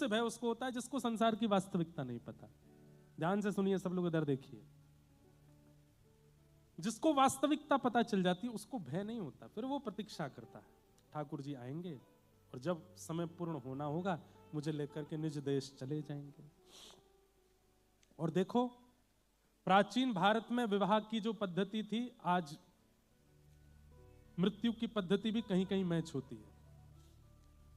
से भय उसको होता है जिसको संसार की वास्तविकता नहीं पता। ध्यान से सुनिए सब लोग, इधर देखिए। जिसको वास्तविकता पता चल जाती है उसको भय नहीं होता, फिर वो प्रतीक्षा करता है ठाकुर जी आएंगे और जब समय पूर्ण होना होगा मुझे लेकर के निज देश चले जाएंगे। और देखो, प्राचीन भारत में विवाह की जो पद्धति थी, आज मृत्यु की पद्धति भी कहीं कहीं मैच होती है।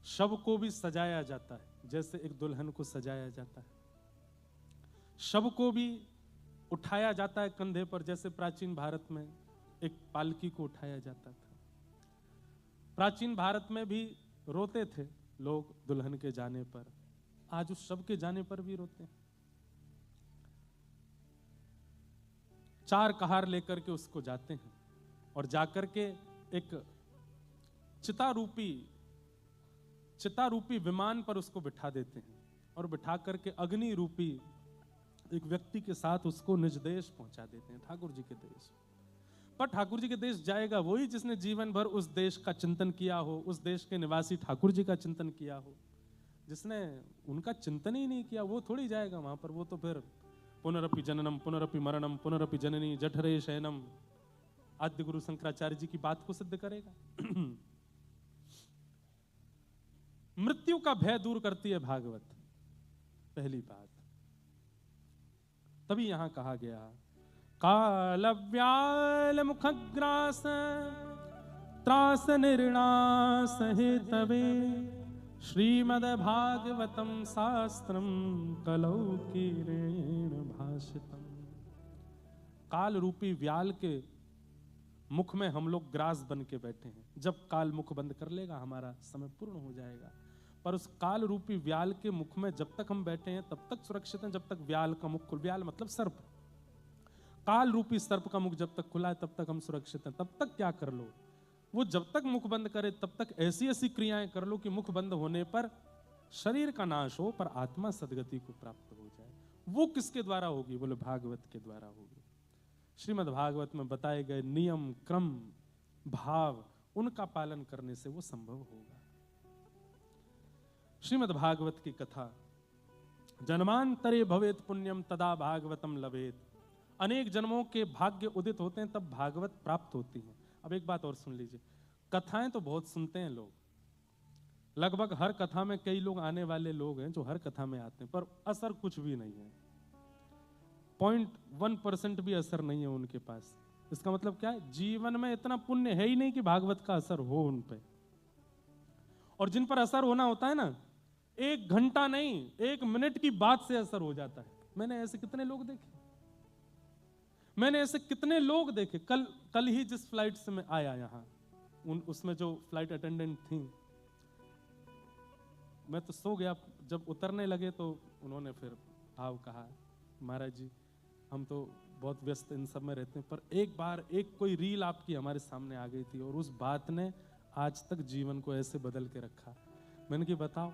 शव को भी सजाया जाता है जैसे एक दुल्हन को सजाया जाता है, शव को भी उठाया जाता है कंधे पर जैसे प्राचीन भारत में एक पालकी को उठाया जाता था। प्राचीन भारत में भी रोते थे लोग दुल्हन के जाने पर, आज उस शव के जाने पर भी रोते हैं। चार कहार लेकर के उसको जाते हैं और जाकर के एक चिता रूपी विमान पर उसको बिठा देते हैं और बिठा करके अग्नि रूपी एक व्यक्ति के साथ उसको निज देश पहुंचा देते हैं, ठाकुर जी के देश। पर ठाकुर जी के देश जाएगा वही जिसने जीवन भर उस देश का चिंतन किया हो, उस देश के निवासी ठाकुर जी का चिंतन किया हो। जिसने उनका चिंतन ही नहीं किया वो थोड़ी जाएगा वहां पर। वो तो फिर पुनरपि जननम पुनरपि मरणम पुनरपि जननी जठरे शयनम आद्य गुरु शंकराचार्य जी की बात को सिद्ध करेगा। मृत्यु का भय दूर करती है भागवत, पहली बात। तभी यहां कहा गया काल व्याल मुखग्रास त्रास निर्णास हेतवे श्रीमद् भागवतम शास्त्रम कलौ कीरेण भाषितम। काल रूपी व्याल के मुख में हम लोग ग्रास बन के बैठे हैं। जब काल मुख बंद कर लेगा हमारा समय पूर्ण हो जाएगा, पर उस काल रूपी व्याल के मुख में जब तक हम बैठे हैं तब तक सुरक्षित हैं, जब तक व्याल का मुख खुल, व्याल मतलब सर्प, काल रूपी सर्प का मुख जब तक खुला है तब तक हम सुरक्षित हैं। तब तक क्या कर लो, वो जब तक मुख बंद करे तब तक ऐसी ऐसी क्रियाएं कर लो कि मुख बंद होने पर शरीर का नाश हो पर आत्मा सदगति को प्राप्त हो जाए। वो किसके द्वारा होगी? बोले भागवत के द्वारा होगी। श्रीमद् भागवत में बताए गए नियम, क्रम, भाव, उनका पालन करने से वो संभव होगा। श्रीमद् भागवत की कथा, जन्मांतरे भवेत पुण्यम तदा भागवतम लभेत। अनेक जन्मों के भाग्य उदित होते हैं तब भागवत प्राप्त होती है। अब एक बात और सुन लीजिए, कथाएं तो बहुत सुनते हैं लोग, लगभग हर कथा में कई लोग आने वाले लोग हैं जो हर कथा में आते हैं, पर असर कुछ भी नहीं है, 0.1% भी असर नहीं है उनके पास। इसका मतलब क्या है? जीवन में इतना पुण्य है ही नहीं कि भागवत का असर हो उन पे। और जिन पर असर होना होता है ना, 1 घंटा नहीं 1 मिनट की बात से असर हो जाता है। मैंने ऐसे कितने लोग देखे, मैंने ऐसे कितने लोग देखे। कल ही जिस फ्लाइट से मैं आया यहाँ, उसमें जो फ्लाइट अटेंडेंट थी, मैं तो सो गया। जब उतरने लगे तो उन्होंने फिर भाव कहा, महाराज जी हम तो बहुत व्यस्त इन सब में रहते हैं, पर एक बार एक कोई रील आपकी हमारे सामने आ गई थी और उस बात ने आज तक जीवन को ऐसे बदल के रखा। मैंने कहा बताओ,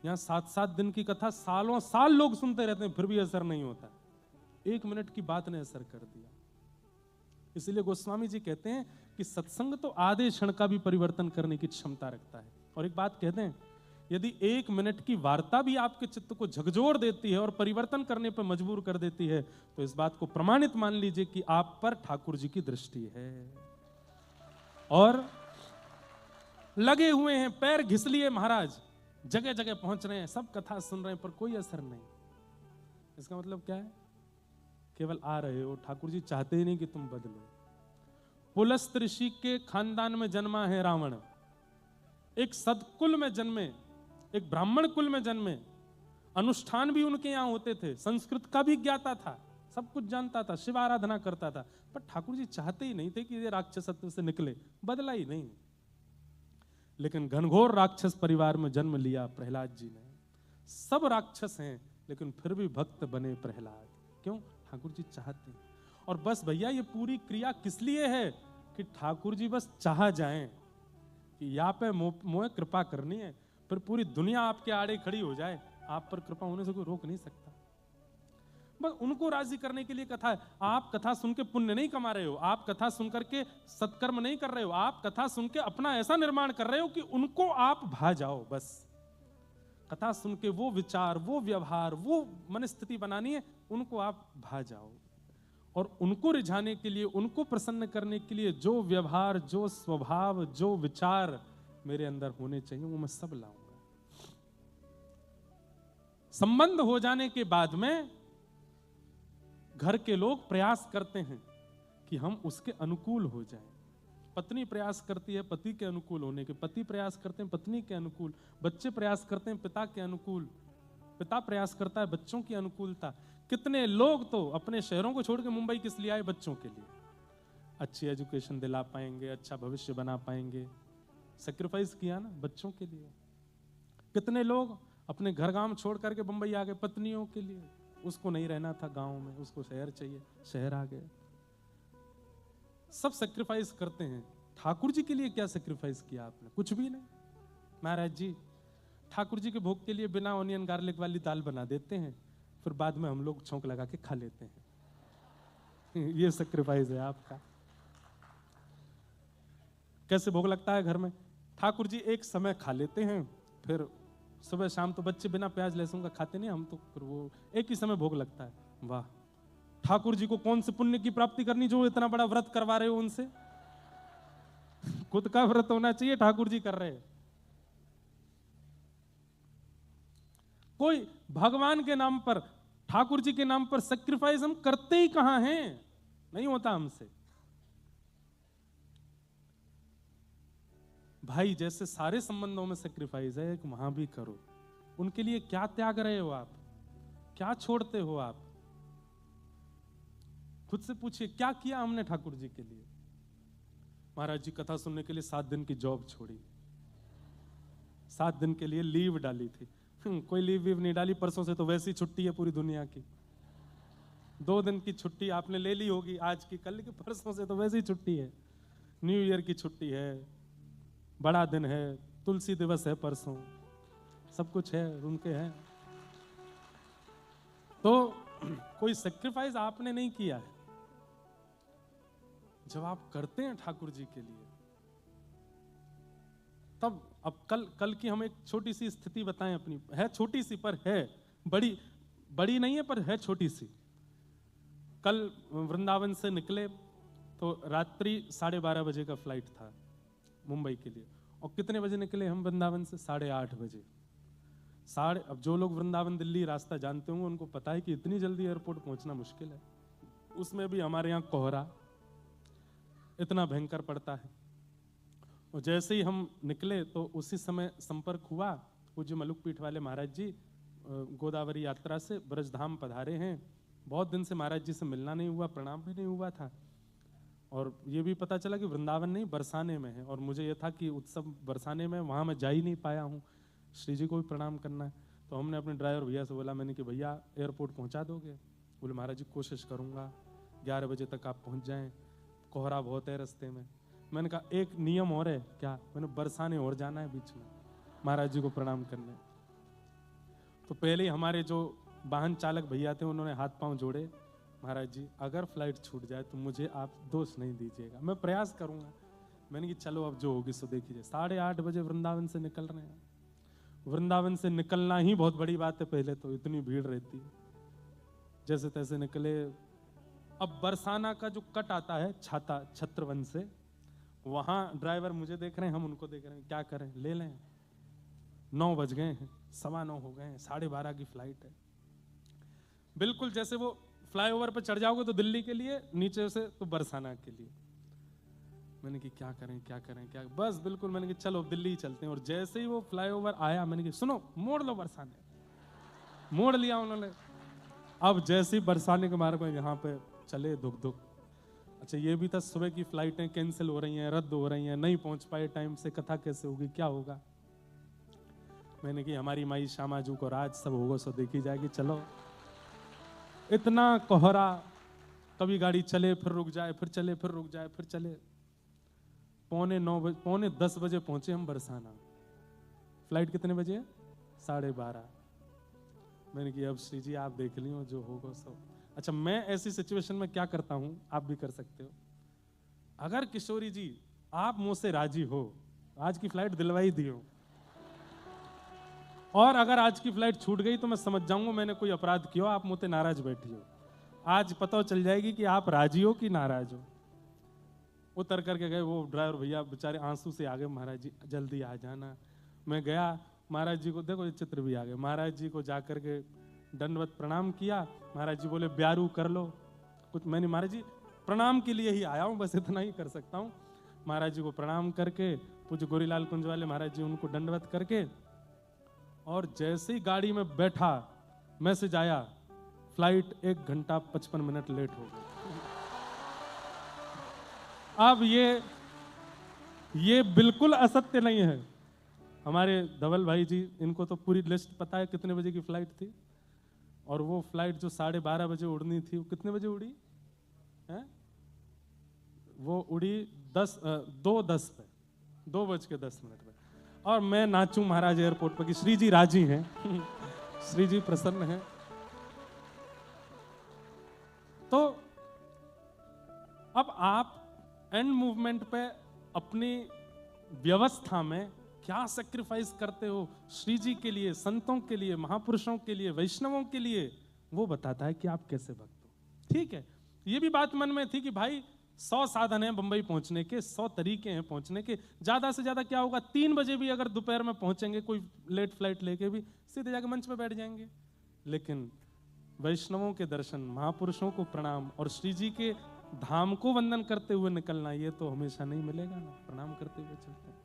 यहाँ 7-7 दिन की कथा सालों साल लोग सुनते रहते हैं फिर भी असर नहीं होता, 1 मिनट की बात ने असर कर दिया। इसलिए गोस्वामी जी कहते हैं कि सत्संग तो आधे क्षण का भी परिवर्तन करने की क्षमता रखता है। और एक बात कहते हैं, यदि 1 मिनट की वार्ता भी आपके चित्त को झकझोर देती है और परिवर्तन करने पर मजबूर कर देती है, तो इस बात को प्रमाणित मान लीजिए कि आप पर ठाकुर जी की दृष्टि है। और लगे हुए हैं, पैर घिस लिए महाराज, जगह जगह पहुंच रहे हैं, सब कथा सुन रहे हैं, पर कोई असर नहीं। इसका मतलब क्या है? केवल आ रहे हो, ठाकुर जी चाहते ही नहीं कि तुम बदलो। पुलस्त ऋषि के खानदान में जन्मा है रावण, एक सदकुल में जन्मे, एक ब्राह्मण कुल में जन्मे, अनुष्ठान भी उनके यहां होते थे, संस्कृत का भी ज्ञाता था, सब कुछ जानता था, शिव आराधना करता था, पर ठाकुर जी चाहते ही नहीं थे कि ये राक्षसत्व से निकले, बदला ही नहीं। लेकिन घनघोर राक्षस परिवार में जन्म लिया प्रहलाद जी ने। सब राक्षस हैं लेकिन फिर भी भक्त बने प्रहलाद। क्यों? ठाकुर जी चाहते हैं। और बस भैया ये पूरी क्रिया किस लिए है? कि ठाकुर जी बस चाह जाएं कि यहाँ पे मोह कृपा करनी है, फिर पूरी दुनिया आपके आड़े खड़ी हो जाए, आप पर कृपा होने से कोई रोक नहीं सकता। बस उनको राजी करने के लिए कथा है। आप कथा सुन के पुण्य नहीं कमा रहे हो, आप कथा सुन करके सत्कर्म नहीं कर रहे हो, आप कथा सुन के अपना ऐसा निर्माण कर रहे हो कि उनको आप भा जाओ। बस कथा सुन के वो विचार, वो व्यवहार, वो मनस्थिति बनानी है, उनको आप भा जाओ। और उनको रिझाने के लिए, उनको प्रसन्न करने के लिए जो व्यवहार, जो स्वभाव, जो विचार मेरे अंदर होने चाहिए, वो मैं सब लाऊंगा। संबंध हो जाने के बाद में घर के लोग प्रयास करते हैं कि हम उसके अनुकूल हो जाएं। पत्नी प्रयास करती है पति के अनुकूल होने के, पति प्रयास करते हैं पत्नी के अनुकूल, बच्चे प्रयास करते हैं पिता के अनुकूल, पिता प्रयास करता है बच्चों की अनुकूलता। कितने लोग तो अपने शहरों को छोड़ के मुंबई किस लिए आए? बच्चों के लिए। अच्छी एजुकेशन दिला पाएंगे, अच्छा भविष्य बना पाएंगे, सेक्रीफाइस किया ना बच्चों के लिए। कितने लोग अपने घर गांव छोड़ करके मुंबई आ गए पत्नियों के लिए, उसको नहीं रहना था गांव में, उसको शहर चाहिए, शहर आ गए। सब सेक्रीफाइस करते हैं। ठाकुर जी के लिए क्या सेक्रीफाइस किया आपने? कुछ भी नहीं। महाराज जी ठाकुर जी के भोग के लिए बिना ऑनियन गार्लिक वाली दाल बना देते हैं, फिर बाद में हम लोग छौंक लगा के खा लेते हैं। ये सेक्रीफाइस है आपका। कैसे भोग लगता है घर में? ठाकुर जी एक समय खा लेते हैं, फिर सुबह शाम तो बच्चे बिना प्याज लहसुन का खाते नहीं, हम तो फिर वो एक ही समय भोग लगता है। वाह, ठाकुर जी को कौन से पुण्य की प्राप्ति करनी जो इतना बड़ा व्रत करवा रहे हो उनसे? खुद का व्रत होना चाहिए, ठाकुर जी कर रहे हैं। कोई भगवान के नाम पर, ठाकुर जी के नाम पर सेक्रीफाइस हम करते ही कहां हैं? नहीं होता हमसे। भाई जैसे सारे संबंधों में सेक्रीफाइस है, एक वहां भी करो। उनके लिए क्या त्याग रहे हो आप? क्या छोड़ते हो आप? खुद से पूछिए, क्या किया हमने ठाकुर जी के लिए? महाराज जी कथा सुनने के लिए 7 दिन की जॉब छोड़ी, 7 दिन के लिए लीव डाली थी। कोई लीव वीव नहीं डाली, परसों से तो वैसी छुट्टी है पूरी दुनिया की। 2 दिन की छुट्टी आपने ले ली होगी आज की कल की, परसों से तो वैसी छुट्टी है। न्यू ईयर की छुट्टी है, बड़ा दिन है, तुलसी दिवस है परसों, सब कुछ है, उनके हैं। तो कोई सेक्रीफाइस आपने नहीं किया है। जब आप करते हैं ठाकुर जी के लिए, तब अब कल की हम एक छोटी सी स्थिति बताएं अपनी, है छोटी सी पर है, बड़ी नहीं है पर है छोटी सी। कल वृंदावन से निकले तो रात्रि 12:30 बजे का फ्लाइट था मुंबई के लिए, और कितने बजे निकले हम वृंदावन से? 8:30 बजे। अब जो लोग वृंदावन दिल्ली रास्ता जानते होंगे उनको पता है कि इतनी जल्दी एयरपोर्ट पहुंचना मुश्किल है, उसमें भी हमारे यहाँ कोहरा इतना भयंकर पड़ता है। और जैसे ही हम निकले तो उसी समय संपर्क हुआ, पूज्य मलुक पीठ वाले महाराज जी गोदावरी यात्रा से ब्रजधाम पधारे हैं। बहुत दिन से महाराज जी से मिलना नहीं हुआ, प्रणाम भी नहीं हुआ था, और ये भी पता चला कि वृंदावन नहीं बरसाने में है, और मुझे ये था कि उत्सव बरसाने में, वहाँ मैं जा ही नहीं पाया हूँ, श्री जी को भी प्रणाम करना है। तो हमने अपने ड्राइवर भैया से बोला, मैंने कि भैया एयरपोर्ट पहुँचा दोगे? बोले महाराज जी कोशिश करूँगा, 11 बजे तक आप पहुँच जाएँ, कोहरा बहुत है रास्ते में। मैंने कहा एक नियम और है क्या? मैंने बरसाने और जाना है बीच में महाराज जी को प्रणाम करने। तो पहले ही हमारे जो वाहन चालक भैया थे उन्होंने हाथ पांव जोड़े, महाराज जी अगर फ्लाइट छूट जाए तो मुझे आप दोष नहीं दीजिएगा, मैं प्रयास करूंगा। मैंने कि चलो अब जो होगी सो देखिए। 8:30 बजे वृंदावन से निकल रहे हैं। वृंदावन से निकलना ही बहुत बड़ी बात है, पहले तो इतनी भीड़ रहती है। जैसे तैसे निकले। अब बरसाना का जो कट आता है छाता छत्रवन से, वहां ड्राइवर मुझे देख रहे हैं, हम उनको देख रहे हैं, क्या करें, ले लें? 9 बज गए हैं, 9:15 हो गए हैं, 12:30 की फ्लाइट है। बिल्कुल जैसे वो फ्लाईओवर पर चढ़ जाओगे तो दिल्ली के लिए, नीचे से तो बरसाना के लिए। मैंने कि क्या करें क्या करें क्या, बस बिल्कुल मैंने कि चलो दिल्ली ही चलते हैं। और जैसे ही वो फ्लाईओवर आया मैंने कि सुनो मोड़ लो बरसाने, मोड़ लिया उन्होंने। अब जैसे ही बरसाने के मार्ग में यहाँ पे चले धुक धुक। अच्छा ये भी था, सुबह की फ्लाइटें कैंसिल हो रही हैं, रद्द हो रही हैं, नहीं पहुंच पाए टाइम से, कथा कैसे होगी, क्या होगा? मैंने कि हमारी माई श्यामाजू को राज सब होगा सो देखी जाएगी, चलो। इतना कोहरा, कभी गाड़ी चले फिर रुक जाए, फिर चले फिर रुक जाए, फिर चले। 9:45 बजे पहुंचे हम बरसाना। फ्लाइट कितने बजे? 12:30। मैंने कि अब श्री जी आप देख लियो जो होगा सब। अच्छा मैं ऐसी सिचुएशन में क्या करता हूं, आप भी कर सकते हो। अगर किशोरी जी आप मुझसे राजी हो, आज की फ्लाइट दिलवाई दियो, और अगर आज की फ्लाइट छूट गई तो मैं समझ जाऊंगा मैंने कोई अपराध किया, आप मुझे नाराज बैठी हो। आज पता चल जाएगी कि आप राजी हो कि नाराज हो। उतर करके गए, वो ड्राइवर भैया बेचारे आंसू से आ गए, महाराज जी जल्दी आ जाना। मैं गया महाराज जी को, देखो ये चित्र भी आ गए, महाराज जी को जाकर के दंडवत प्रणाम किया। महाराज जी बोले ब्यारू कर लो कुछ। मैंने महाराज जी प्रणाम के लिए ही आया हूँ, बस इतना ही कर सकता हूँ। महाराज जी को प्रणाम करके पूज्य गोरीलाल कुंज वाले महाराज जी उनको दंडवत करके, और जैसे ही गाड़ी में बैठा मैसेज आया फ्लाइट 1 घंटा 55 मिनट लेट हो गई। अब ये बिल्कुल असत्य नहीं है। हमारे धवल भाई जी, इनको तो पूरी लिस्ट पता है कितने बजे की फ्लाइट थी, और वो फ्लाइट जो 12:30 बजे उड़नी थी वो कितने बजे उड़ी है? वो उड़ी 2:10 पे, 2:10 पे। और मैं नाचूं महाराज एयरपोर्ट पर कि श्री जी राजी हैं श्री जी प्रसन्न हैं। तो अब आप एंड मूवमेंट पे अपनी व्यवस्था में क्या सैक्रिफाइस करते हो श्री जी के लिए, संतों के लिए, महापुरुषों के लिए, वैष्णवों के लिए, वो बताता है कि आप कैसे भक्त हो। ठीक है, ये भी बात मन में थी कि भाई 100 साधन हैं बंबई पहुंचने के, 100 तरीके हैं पहुंचने के, ज्यादा से ज्यादा क्या होगा 3 बजे भी अगर दोपहर में पहुंचेंगे कोई लेट फ्लाइट लेके भी, सीधे जाके मंच पे बैठ जाएंगे। लेकिन वैष्णवों के दर्शन, महापुरुषों को प्रणाम और श्री जी के धाम को वंदन करते हुए निकलना, ये तो हमेशा नहीं मिलेगा ना। प्रणाम करते हुए चलते हैं।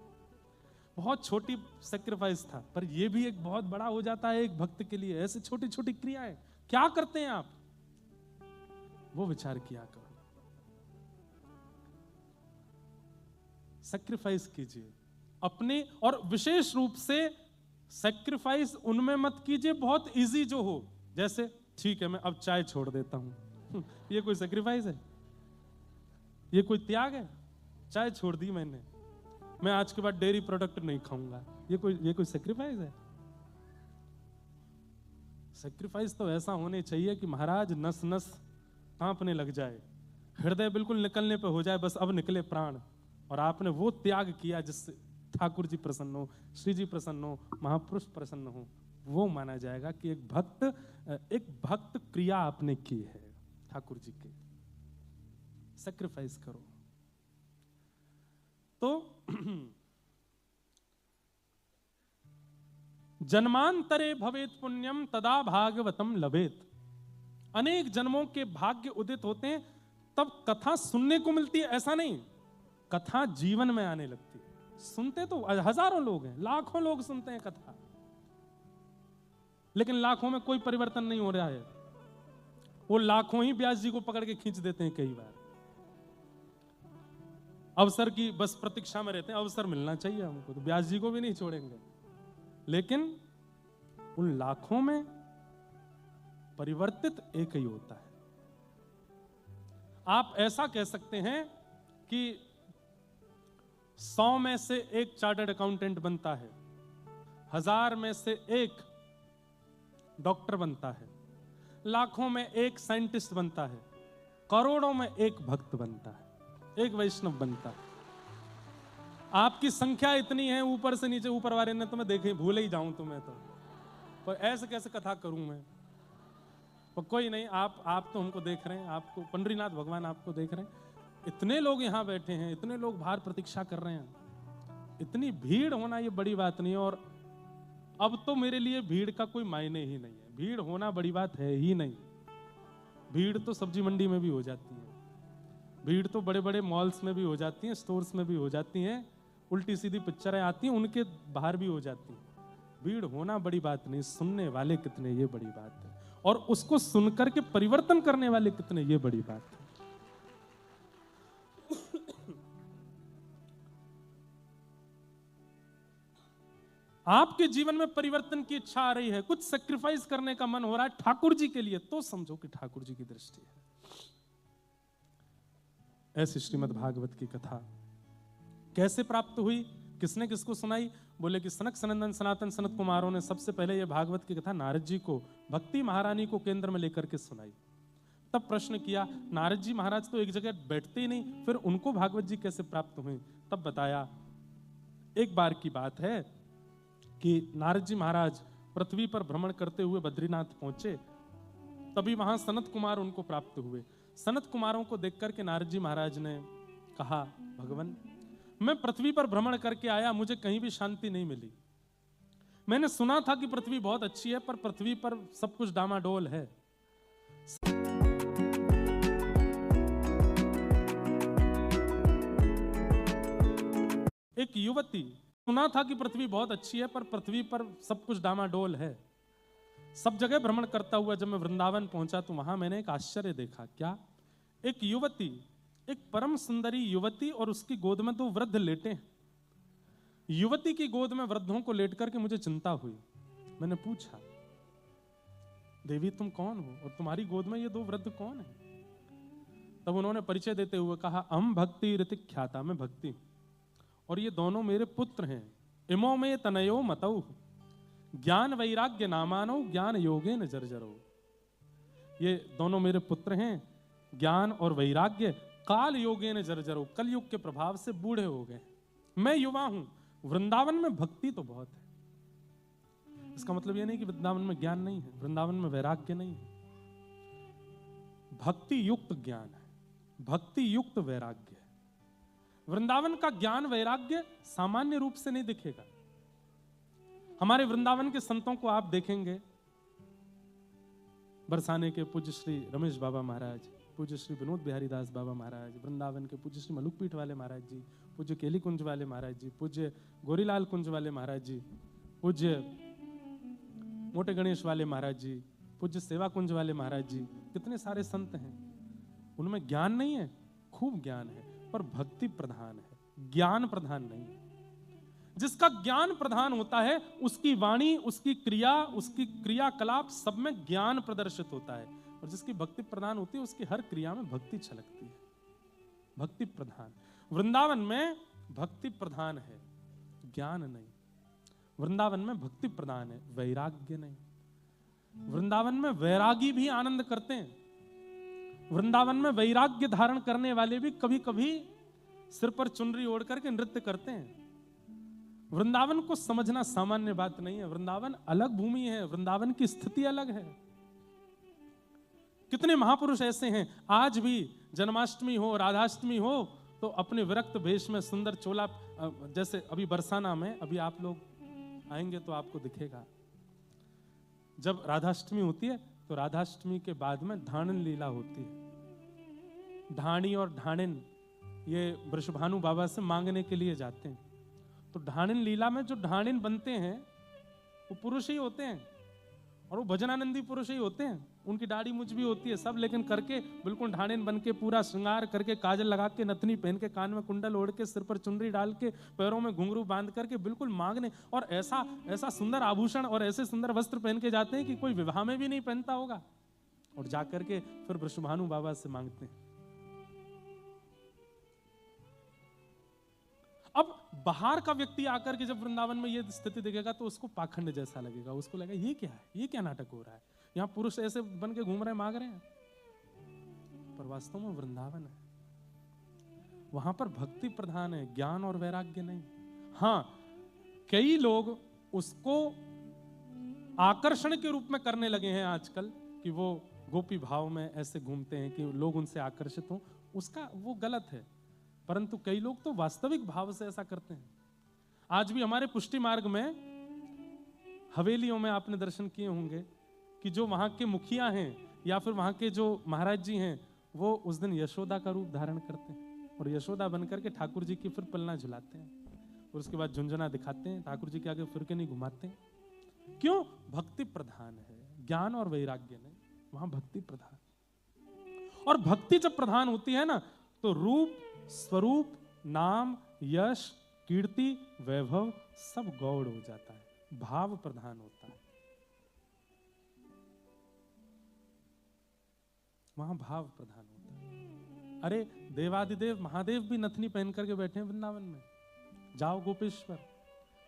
बहुत छोटी सेक्रीफाइस था, पर यह भी एक बहुत बड़ा हो जाता है एक भक्त के लिए। ऐसे छोटी छोटी क्रियाएं क्या करते हैं आप, वो विचार किया करो। सेक्रीफाइस कीजिए अपने, और विशेष रूप से सेक्रीफाइस उनमें मत कीजिए बहुत इजी जो हो। जैसे ठीक है मैं अब चाय छोड़ देता हूं ये कोई सेक्रीफाइस है? ये कोई त्याग है? चाय छोड़ दी मैंने, मैं आज के बाद डेयरी प्रोडक्ट नहीं खाऊंगा, ये कोई सेक्रीफाइस है? सेक्रीफाइस तो ऐसा होने चाहिए कि महाराज नस नस कांपने लग जाए, हृदय बिल्कुल निकलने पे हो जाए, बस अब निकले प्राण। और आपने वो त्याग किया जिससे ठाकुर जी प्रसन्न हो, श्री जी प्रसन्न हो, महापुरुष प्रसन्न हो, वो माना जाएगा कि एक भक्त क्रिया आपने की है ठाकुर जी के। सैक्रिफाइस करो। तो जन्मांतरे भवेत पुण्यम तदा भागवतम लभेत। अनेक जन्मों के भाग्य उदित होते हैं तब कथा सुनने को मिलती है। ऐसा नहीं, कथा जीवन में आने लगती है। सुनते तो हजारों लोग हैं, लाखों लोग सुनते हैं कथा, लेकिन लाखों में कोई परिवर्तन नहीं हो रहा है। वो लाखों ही व्यास जी को पकड़ के खींच देते हैं। कई बार अवसर की बस प्रतीक्षा में रहते हैं, अवसर मिलना चाहिए हमको, तो व्यास जी को भी नहीं छोड़ेंगे। लेकिन उन लाखों में परिवर्तित एक ही होता है। आप ऐसा कह सकते हैं कि 100 में से एक चार्टर्ड अकाउंटेंट बनता है, 1000 में से एक डॉक्टर बनता है, लाखों में एक साइंटिस्ट बनता है, करोड़ों में एक भक्त बनता है, एक वैष्णव बनता है। आपकी संख्या इतनी है ऊपर से नीचे, ऊपर वाले ने तुम्हें देखे भूल ही जाऊं तुम्हें तो ऐसे कैसे कथा करूं मैं। पर कोई नहीं, आप तो हमको देख रहे हैं, आपको पंडरीनाथ भगवान आपको देख रहे हैं। इतने लोग यहां बैठे हैं, इतने लोग बाहर प्रतीक्षा कर रहे हैं। इतनी भीड़ होना ये बड़ी बात नहीं है। और अब तो मेरे लिए भीड़ का कोई मायने ही नहीं है। भीड़ होना बड़ी बात है ही नहीं। भीड़ तो सब्जी मंडी में भी हो जाती है, भीड़ तो बड़े बड़े मॉल्स में भी हो जाती है, स्टोर्स में भी हो जाती हैं, उल्टी सीधी पिक्चरें आती हैं उनके बाहर भी हो जाती हैं। भीड़ होना बड़ी बात नहीं, सुनने वाले कितने ये बड़ी बात है। और उसको सुनकर के परिवर्तन करने वाले कितने ये बड़ी बात है। आपके जीवन में परिवर्तन की इच्छा आ रही है, कुछ सैक्रिफाइस करने का मन हो रहा है ठाकुर जी के लिए, तो समझो कि ठाकुर जी की दृष्टि है। ऐसी श्रीमद् भागवत की कथा कैसे प्राप्त हुई, किसने किसको सुनाई? बोले कि सनक सनंदन सनातन सनत कुमारों ने सबसे पहले यह भागवत की कथा नारद जी को, भक्ति महारानी को केंद्र में लेकर के सुनाई। तब प्रश्न किया, नारद जी महाराज तो एक जगह बैठते ही नहीं, फिर उनको भागवत जी कैसे प्राप्त हुई? तब बताया, एक बार की बात है कि नारद जी महाराज पृथ्वी पर भ्रमण करते हुए बद्रीनाथ पहुंचे, तभी वहां सनत कुमार उनको प्राप्त हुए। सनत कुमारों को देख करके नारद जी महाराज ने कहा, भगवान मैं पृथ्वी पर भ्रमण करके आया, मुझे कहीं भी शांति नहीं मिली। मैंने सुना था कि पृथ्वी बहुत अच्छी है, पर पृथ्वी पर सब कुछ डामाडोल है। एक युवती, सुना था कि पृथ्वी बहुत अच्छी है, पर पृथ्वी पर सब कुछ डामाडोल है। सब जगह भ्रमण करता हुआ जब मैं वृंदावन पहुंचा तो वहां मैंने एक आश्चर्य देखा। क्या? एक युवती, एक परम सुंदरी युवती और उसकी गोद में 2 वृद्ध लेटे हैं। युवती की गोद में वृद्धों को लेट करके मुझे चिंता हुई। मैंने पूछा, देवी तुम कौन हो और तुम्हारी गोद में ये 2 वृद्ध कौन है? तब उन्होंने परिचय देते हुए कहा, अहम भक्ति ऋतिक ख्याता, मैं भक्ति हूं और ये दोनों मेरे पुत्र हैं। इमो में तनयो मतौ ज्ञान वैराग्य नामानो ज्ञान योगे न जर्जरो। ये दोनों मेरे पुत्र हैं, ज्ञान और वैराग्य काल योगे न जर्जरो, कलयुग के प्रभाव से बूढ़े हो गए। मैं युवा हूं, वृंदावन में भक्ति तो बहुत है। इसका मतलब यह नहीं कि वृंदावन में ज्ञान नहीं है, वृंदावन में वैराग्य नहीं है। भक्ति युक्त ज्ञान है, भक्ति युक्त वैराग्य है। वृंदावन का ज्ञान वैराग्य सामान्य रूप से नहीं दिखेगा। हमारे वृंदावन के संतों को आप देखेंगे, बरसाने के पूज्य श्री रमेश बाबा महाराज, पूज्य श्री विनोद बिहारी दास बाबा महाराज, वृंदावन के पूज्य श्री मलुकपीठ वाले महाराज जी, पूज्य केली कुंज वाले महाराज जी, पूज्य गोरीलाल कुंज वाले महाराज जी, पूज्य मोटे गणेश वाले महाराज जी, पूज्य सेवा कुंज वाले महाराज जी, कितने सारे संत हैं। उनमें ज्ञान नहीं है, खूब ज्ञान है, पर भक्ति प्रधान है, ज्ञान प्रधान नहीं है। जिसका ज्ञान प्रधान होता है उसकी वाणी, उसकी क्रियाकलाप सब में ज्ञान प्रदर्शित होता है, और जिसकी भक्ति प्रधान होती है उसकी हर क्रिया में भक्ति छलकती है। भक्ति प्रधान वृंदावन में भक्ति प्रधान है, ज्ञान नहीं। वृंदावन में भक्ति प्रधान है, वैराग्य नहीं। वृंदावन में वैरागी भी आनंद करते हैं। वृंदावन में वैराग्य धारण करने वाले भी कभी कभी सिर पर चुनरी ओढ़ करके नृत्य करते हैं। वृंदावन को समझना सामान्य बात नहीं है। वृंदावन अलग भूमि है, वृंदावन की स्थिति अलग है। कितने महापुरुष ऐसे हैं, आज भी जन्माष्टमी हो, राधाष्टमी हो, तो अपने विरक्त वेश में सुंदर चोला, जैसे अभी बरसाना में, अभी आप लोग आएंगे तो आपको दिखेगा, जब राधाष्टमी होती है तो राधाष्टमी के बाद में ढाणन लीला होती है। ढाणी और ढाणिन ये वृषभानु बाबा से मांगने के लिए जाते हैं। तो ढाणिन लीला में जो ढाणिन बनते हैं वो पुरुष ही होते हैं, और वो भजनानंदी पुरुष ही होते हैं। उनकी दाढ़ी मुझ भी होती है सब, लेकिन करके बिल्कुल ढाणिन बन के, पूरा श्रृंगार करके, काजल लगा के, नथनी पहन के, कान में कुंडल ओढ़ के, सिर पर चुनरी डाल के, पैरों में घुंघरू बांध करके बिल्कुल मांगने, और ऐसा सुंदर आभूषण और ऐसे सुंदर वस्त्र पहन के जाते हैं कि कोई विवाह में भी नहीं पहनता होगा, और जाकर के फिर वृषभानु बाबा से मांगते हैं। अब बाहर का व्यक्ति आकर के जब वृंदावन में ये स्थिति देखेगा तो उसको पाखंड जैसा लगेगा। उसको लगेगा ये क्या है, ये क्या नाटक हो रहा है, यहाँ पुरुष ऐसे बन के घूम रहे हैं, मांग रहे हैं। पर वास्तव में वृंदावन है, वहां पर भक्ति प्रधान है, ज्ञान और वैराग्य नहीं। हाँ, कई लोग उसको आकर्षण के रूप में करने लगे हैं आजकल, कि वो गोपी भाव में ऐसे घूमते हैं कि लोग उनसे आकर्षित हों, उसका वो गलत है। परंतु कई लोग तो वास्तविक भाव से ऐसा करते हैं। आज भी हमारे पुष्टि मार्ग में हवेलियों में आपने दर्शन किए होंगे कि जो वहां के मुखिया हैं या फिर वहां के जो महाराज जी हैं, वो उस दिन यशोदा का रूप धारण करते हैं और यशोदा बनकर के ठाकुर जी की फिर पलना झुलाते हैं, और उसके बाद झुंझुना दिखाते हैं, ठाकुर जी के आगे फिर के नहीं घुमाते हैं। क्यों? भक्ति प्रधान है, ज्ञान और वैराग्य नहीं, वहां भक्ति प्रधान। और भक्ति जब प्रधान होती है ना, तो रूप, स्वरूप, नाम, यश, कीर्ति, वैभव सब गौड़ हो जाता है, भाव प्रधान होता है। वहां भाव प्रधान होता है। अरे देवादिदेव महादेव भी नथनी पहन करके बैठे हैं वृंदावन में। जाओ गोपेश्वर,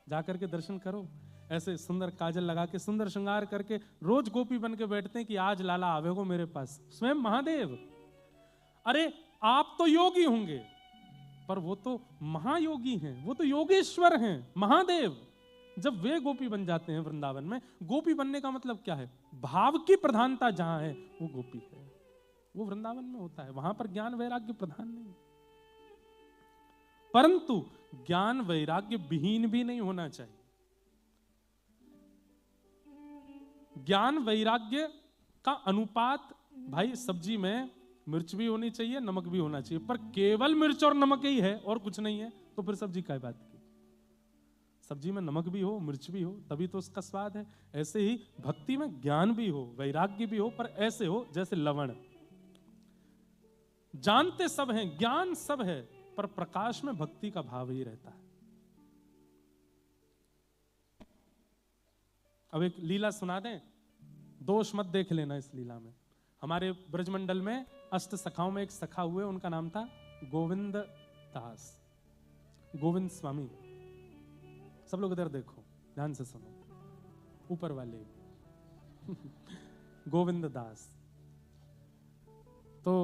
जाकर के दर्शन करो। ऐसे सुंदर काजल लगा के, सुंदर श्रृंगार करके रोज गोपी बन के बैठते हैं कि आज लाला आवेगो मेरे पास, स्वयं महादेव। अरे आप तो योगी होंगे, पर वो तो महायोगी हैं, वो तो योगेश्वर हैं, महादेव। जब वे गोपी बन जाते हैं वृंदावन में, गोपी बनने का मतलब क्या है? भाव की प्रधानता जहां है वो गोपी है, वो वृंदावन में होता है। वहां पर ज्ञान वैराग्य प्रधान नहीं, परंतु ज्ञान वैराग्य विहीन भी नहीं होना चाहिए। ज्ञान वैराग्य का अनुपात, भाई सब्जी में मिर्च भी होनी चाहिए, नमक भी होना चाहिए, पर केवल मिर्च और नमक ही है और कुछ नहीं है तो फिर सब्जी क्या बात की? सब्जी में नमक भी हो, मिर्च भी हो, तभी तो उसका स्वाद है। ऐसे ही भक्ति में ज्ञान भी हो, वैराग्य भी हो, पर ऐसे हो जैसे लवण। जानते सब हैं, ज्ञान सब है, पर प्रकाश में भक्ति का भाव ही रहता है। अब एक लीला सुना दें, दोष मत देख लेना इस लीला में। हमारे ब्रजमंडल में अष्ट सखाओं में एक सखा हुए, उनका नाम था गोविंद दास, गोविंद स्वामी। सब लोग इधर देखो, ध्यान से सुनो, ऊपर वाले गोविंद दास। तो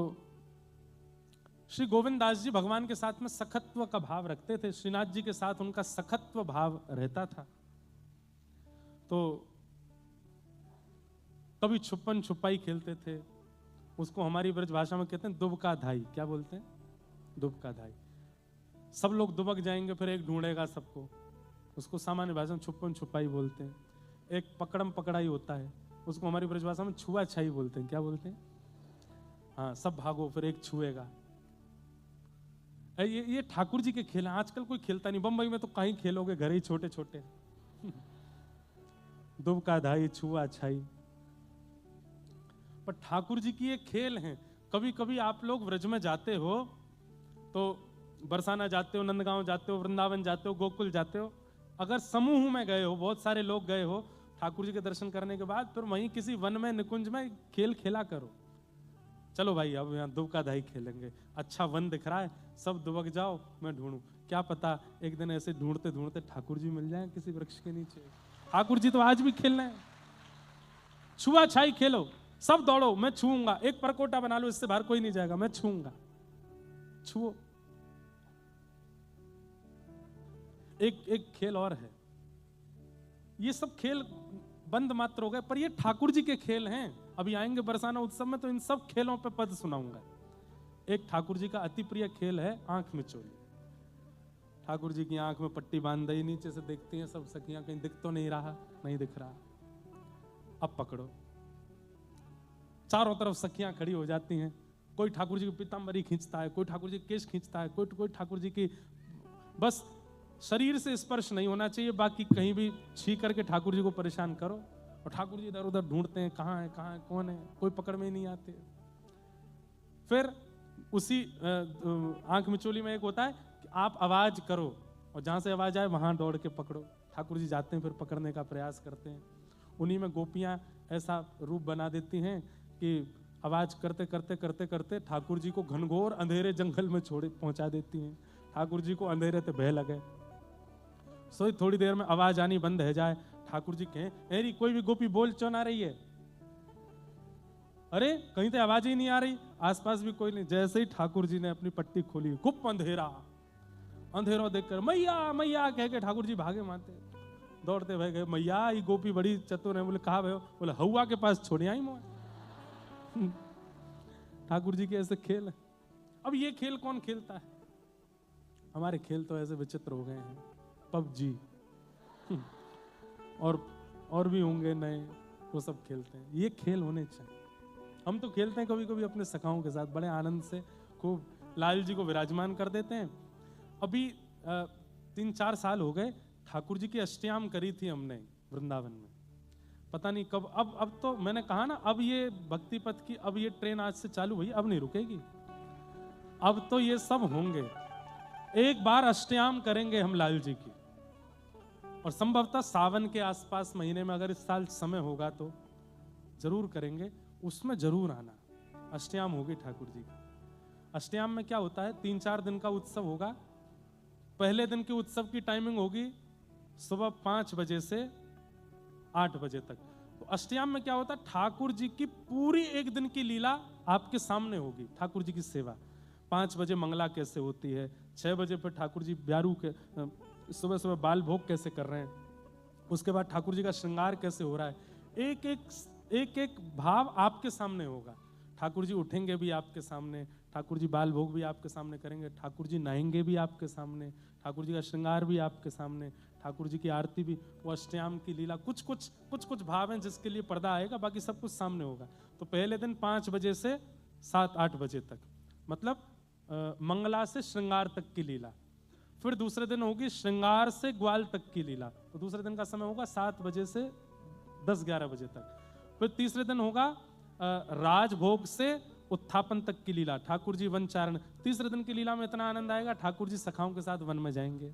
श्री गोविंद दास जी भगवान के साथ में सखत्व का भाव रखते थे, श्रीनाथ जी के साथ उनका सखत्व भाव रहता था। तो कभी छुपन छुपाई खेलते थे, उसको हमारी ब्रज भाषा में कहते हैं दुबका धाई। क्या बोलते हैं? दुबका धाई। सब लोग दुबक जाएंगे, फिर एक ढूंढेगा सबको, उसको सामान्य भाषा में छुपन छुपाई बोलते हैं। एक पकड़म पकड़ाई होता है, उसको हमारी ब्रज भाषा में छुआ छाई बोलते हैं। क्या बोलते हैं? हाँ, सब भागो फिर एक छुएगा। ये ठाकुर जी के खेल हैं, आजकल कोई खेलता नहीं। बंबई में तो कहीं खेलोगे, घर ही छोटे छोटे दुबका धाई, छुआ छाई। पर ठाकुर जी की ये खेल हैं। कभी कभी आप लोग व्रज में जाते हो, तो बरसाना जाते हो, नंदगांव जाते हो, वृंदावन जाते हो, गोकुल जाते हो, अगर समूह में गए हो, बहुत सारे लोग गए हो ठाकुर जी के दर्शन करने के बाद, फिर वहीं किसी वन में निकुंज में खेल खेला करो। चलो भाई अब यहाँ दुबका धाई खेलेंगे, अच्छा वन दिख रहा है, सब दुबक जाओ, मैं ढूंढूं। क्या पता एक दिन ऐसे ढूंढते ढूंढते ठाकुर जी मिल जाए किसी वृक्ष के नीचे। ठाकुर जी तो आज भी खेल रहे हैं। छुआ छाई खेलो, सब दौड़ो, मैं छूऊंगा, एक परकोटा बना लो, इससे बाहर कोई नहीं जाएगा, मैं छूऊंगा। छुओ। एक खेल और है, ये सब खेल बंद मात्र हो गए, पर ये ठाकुर जी के खेल हैं। अभी आएंगे बरसाना उत्सव में तो इन सब खेलों पे पद सुनाऊंगा। एक ठाकुर जी का अति प्रिय खेल है आंख मिचोली। ठाकुर जी की आंख में पट्टी बांध दी, नीचे से देखती हैं सब सखियां, कहीं दिख तो नहीं रहा, नहीं दिख रहा, अब पकड़ो। चारों तरफ सखियां खड़ी हो जाती हैं, कोई ठाकुर जी की पीतांबरी खींचता है, कोई ठाकुर जी के केश खींचता है, कोई ठाकुर जी की, बस शरीर से स्पर्श नहीं होना चाहिए, बाकी कहीं भी छी करके ठाकुर जी को परेशान करो। और ठाकुर जी इधर उधर ढूंढते हैं, कहाँ है, कौन है, कोई पकड़ में ही नहीं आते। फिर उसी आंख मिचोली में एक होता है कि आप आवाज करो, और जहां से आवाज आए वहां दौड़ के पकड़ो। ठाकुर जी जाते हैं, फिर पकड़ने का प्रयास करते हैं। उन्हीं में गोपियां ऐसा रूप बना देती हैं कि आवाज करते करते करते करते ठाकुर जी को घनघोर अंधेरे जंगल में छोड़ पहुंचा देती हैं। ठाकुर जी को अंधेरे ते भय लगे, सोई थोड़ी देर में आवाज आनी बंद है जाए, ठाकुर जी कहें एरी कोई भी गोपी बोल क्यों ना रही है? अरे कहीं तो आवाज ही नहीं आ रही, आसपास भी कोई नहीं। जैसे ही ठाकुर जी ने अपनी पट्टी खोली, गुप अंधेरा, अंधेरा देखकर मैया मैया कह के ठाकुर जी भागे माते, दौड़ते भय गए। मैया ये गोपी बड़ी चतुर है। बोले कहा भयो? बोले हवा के पास छोड़ी आई मोह। ठाकुर जी के ऐसे खेल है। अब ये खेल कौन खेलता है? हमारे खेल तो ऐसे विचित्र हो गए हैं, पबजी और भी होंगे नए, वो सब खेलते हैं। ये खेल होने चाहिए। हम तो खेलते हैं कभी कभी अपने सखाओं के साथ, बड़े आनंद से खूब लाल जी को विराजमान कर देते हैं। अभी 3-4 साल हो गए, ठाकुर जी की अष्टयाम करी थी हमने वृंदावन में, पता नहीं कब। अब तो मैंने कहा ना, अब ये भक्ति पथ की अब ये ट्रेन आज से चालू हुई, अब नहीं रुकेगी, अब तो ये सब होंगे। एक बार अष्टयाम करेंगे हम लाल जी की, और संभवतः सावन के आसपास महीने में, अगर इस साल समय होगा तो जरूर करेंगे, उसमें जरूर आना। अष्टयाम होगी ठाकुर जी की। अष्टयाम में क्या होता है, 3-4 दिन का उत्सव होगा। पहले दिन के उत्सव की टाइमिंग होगी सुबह 5 बजे से 8 बजे तक। तो अष्टयाम में क्या होता है, ठाकुर जी की पूरी एक दिन की लीला आपके सामने होगी। ठाकुर जी की सेवा 5 बजे मंगला कैसे होती है, 6 बजे पर ठाकुर जी ब्यारू के सुबह सुबह बाल भोग कैसे कर रहे हैं, उसके बाद ठाकुर जी का श्रृंगार कैसे हो रहा है, एक एक भाव आपके सामने होगा। ठाकुर जी उठेंगे भी आपके सामने, ठाकुर जी बाल भोग भी आपके सामने करेंगे, ठाकुर जी नहाएंगे भी आपके सामने, ठाकुर जी का श्रृंगार भी आपके सामने, ठाकुर जी की आरती भी, वो अष्टयाम की लीला, कुछ कुछ भाव हैं जिसके लिए पर्दा आएगा, बाकी सब कुछ सामने होगा। तो पहले दिन 5 बजे से 7-8 बजे तक, मतलब मंगला से श्रृंगार तक की लीला। फिर दूसरे दिन होगी श्रृंगार से ग्वाल तक की लीला, तो दूसरे दिन का समय होगा 7 बजे से 10-11 बजे तक। फिर तीसरे दिन होगा राजभोग से उत्थापन तक की लीला, ठाकुर जी वन चारण। तीसरे दिन की लीला में इतना आनंद आएगा, ठाकुर जी सखाओं के साथ वन में जाएंगे,